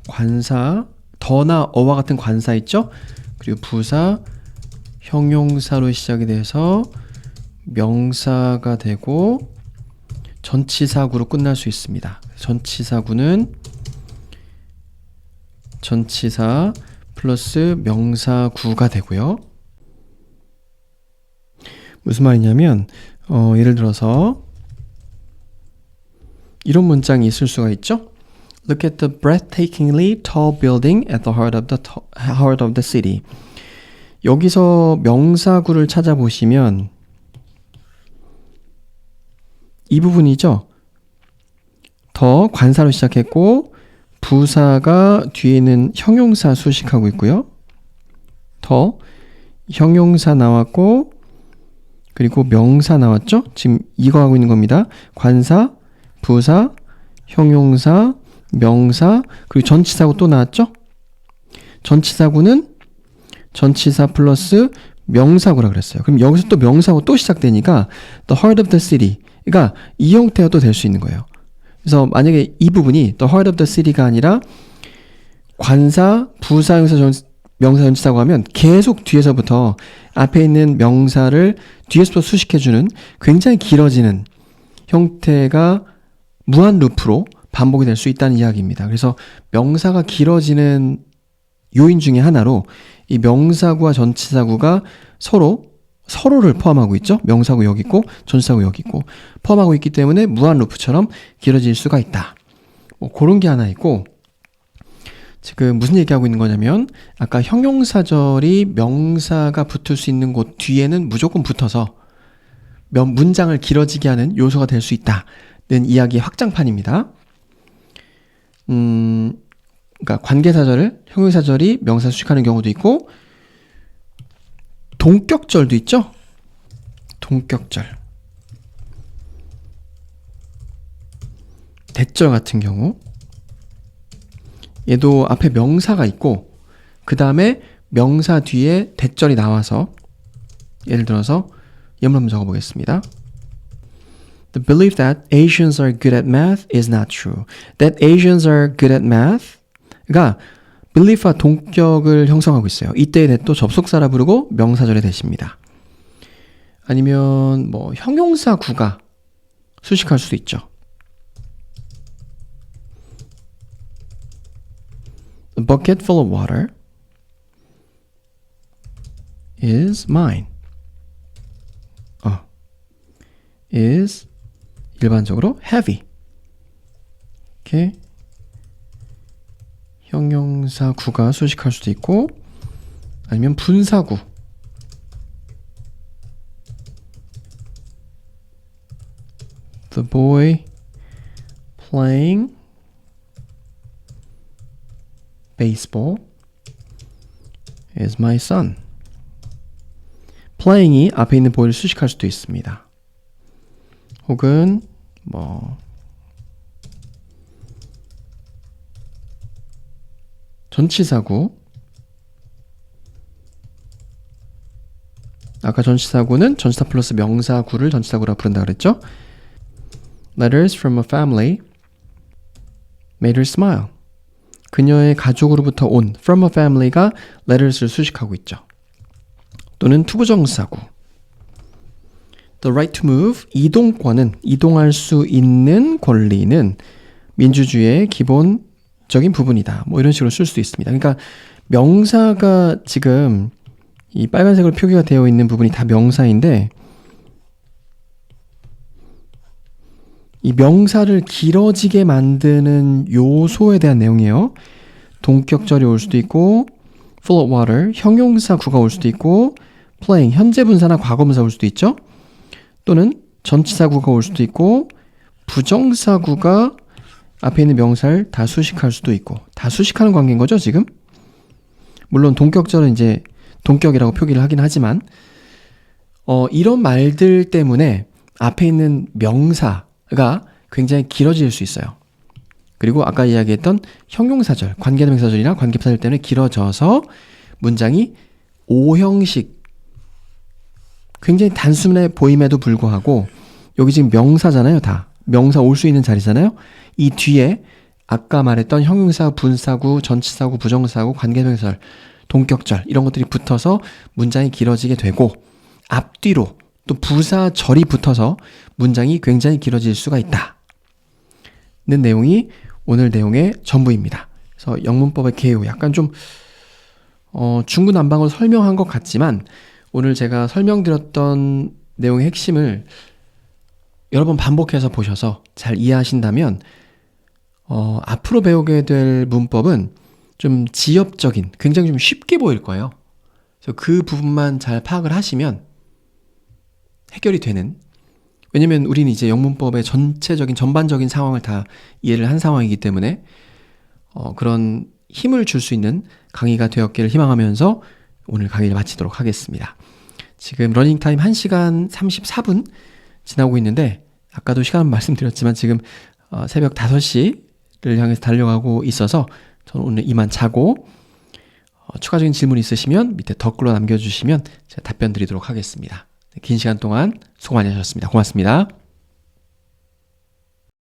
관사, 더나 어와 같은 관사 있죠? 그리고 부사, 형용사로 시작이 돼서 명사가 되고 전치사구로 끝날 수 있습니다. 전치사구는 전치사 플러스 명사구가 되고요. 무슨 말이냐면 예를 들어서 이런 문장이 있을 수가 있죠. Look at the breathtakingly tall building at the heart of the city. 여기서 명사구를 찾아보시면 이 부분이죠. 더 관사로 시작했고 부사가 뒤에는 형용사 수식하고 있고요. 더 형용사 나왔고 그리고 명사 나왔죠. 지금 이거 하고 있는 겁니다. 관사, 부사, 형용사, 명사, 그리고 전치사구 또 나왔죠. 전치사구는 전치사 플러스 명사구라 그랬어요. 그럼 여기서 또 명사구 또 시작되니까 the heart of the city, 그러니까 이 형태가 또 될 수 있는 거예요. 그래서 만약에 이 부분이 the heart of the city가 아니라 관사, 부사, 형용사, 명사, 전치사고 하면 계속 뒤에서부터 앞에 있는 명사를 뒤에서부터 수식해주는 굉장히 길어지는 형태가 무한 루프로 반복이 될 수 있다는 이야기입니다. 그래서 명사가 길어지는 요인 중에 하나로 이 명사구와 전치사구가 서로를 포함하고 있죠. 명사구 여기 있고 전치사구 여기 있고 포함하고 있기 때문에 무한 루프처럼 길어질 수가 있다. 그런 게 하나 있고, 지금 무슨 얘기하고 있는 거냐면 아까 형용사절이 명사가 붙을 수 있는 곳 뒤에는 무조건 붙어서 문장을 길어지게 하는 요소가 될 수 있다는 이야기의 확장판입니다. 그러니까 관계사절을 형용사절이 명사 수식하는 경우도 있고 동격절도 있죠? 동격절. 대절 같은 경우 얘도 앞에 명사가 있고 그 다음에 명사 뒤에 대절이 나와서 예를 들어서 예문 한번 적어보겠습니다. The belief that Asians are good at math is not true. That Asians are good at math 가 belief와 동격을 형성하고 있어요. 이때의 that도 접속사라 부르고 명사절의 that입니다. 아니면 뭐 형용사 구가 수식할 수도 있죠. The bucket full of water is mine. is 일반적으로 heavy. 이렇게 형용사 구가 수식할 수도 있고 아니면 분사구. The boy playing baseball is my son. playing이 앞에 있는 boy를 수식할 수도 있습니다. 혹은 뭐 전치사구. 아까 전치사구는 전치사 플러스 명사구를 전치사구라고 부른다 그랬죠? Letters from a family made her smile. 그녀의 가족으로부터 온 from a family가 letters를 수식하고 있죠. 또는 투부정사구. The right to move, 이동권은, 이동할 수 있는 권리는 민주주의의 기본적인 부분이다. 뭐 이런 식으로 쓸 수도 있습니다. 그러니까 명사가 지금 이 빨간색으로 표기가 되어 있는 부분이 다 명사인데 이 명사를 길어지게 만드는 요소에 대한 내용이에요. 동격절이 올 수도 있고 full of water, 형용사 구가 올 수도 있고 playing, 현재 분사나 과거 분사 올 수도 있죠. 또는 전치사구가 올 수도 있고 부정사구가 앞에 있는 명사를 다 수식할 수도 있고 다 수식하는 관계인 거죠 지금? 물론 동격절은 이제 동격이라고 표기를 하긴 하지만 이런 말들 때문에 앞에 있는 명사가 굉장히 길어질 수 있어요. 그리고 아까 이야기했던 형용사절, 관계대명사절이나 관계부사절 때문에 길어져서 문장이 오형식 굉장히 단순해 보임에도 불구하고 여기 지금 명사잖아요. 다 명사 올 수 있는 자리잖아요. 이 뒤에 아까 말했던 형용사, 분사구, 전치사구, 부정사구, 관계대명사절, 동격절 이런 것들이 붙어서 문장이 길어지게 되고 앞뒤로 또 부사절이 붙어서 문장이 굉장히 길어질 수가 있다는 내용이 오늘 내용의 전부입니다. 그래서 영문법의 개요 약간 좀 중구난방으로 설명한 것 같지만 오늘 제가 설명드렸던 내용의 핵심을 여러 번 반복해서 보셔서 잘 이해하신다면 앞으로 배우게 될 문법은 좀 지엽적인, 굉장히 좀 쉽게 보일 거예요. 그래서 그 부분만 잘 파악을 하시면 해결이 되는, 왜냐면 우리는 이제 영문법의 전체적인 전반적인 상황을 다 이해를 한 상황이기 때문에 그런 힘을 줄 수 있는 강의가 되었기를 희망하면서 오늘 강의를 마치도록 하겠습니다. 지금 러닝타임 1시간 34분 지나고 있는데 아까도 시간 말씀드렸지만 지금 새벽 5시를 향해서 달려가고 있어서 저는 오늘 이만 자고 추가적인 질문 있으시면 밑에 댓글로 남겨주시면 제가 답변 드리도록 하겠습니다. 긴 시간 동안 수고 많이 하셨습니다. 고맙습니다.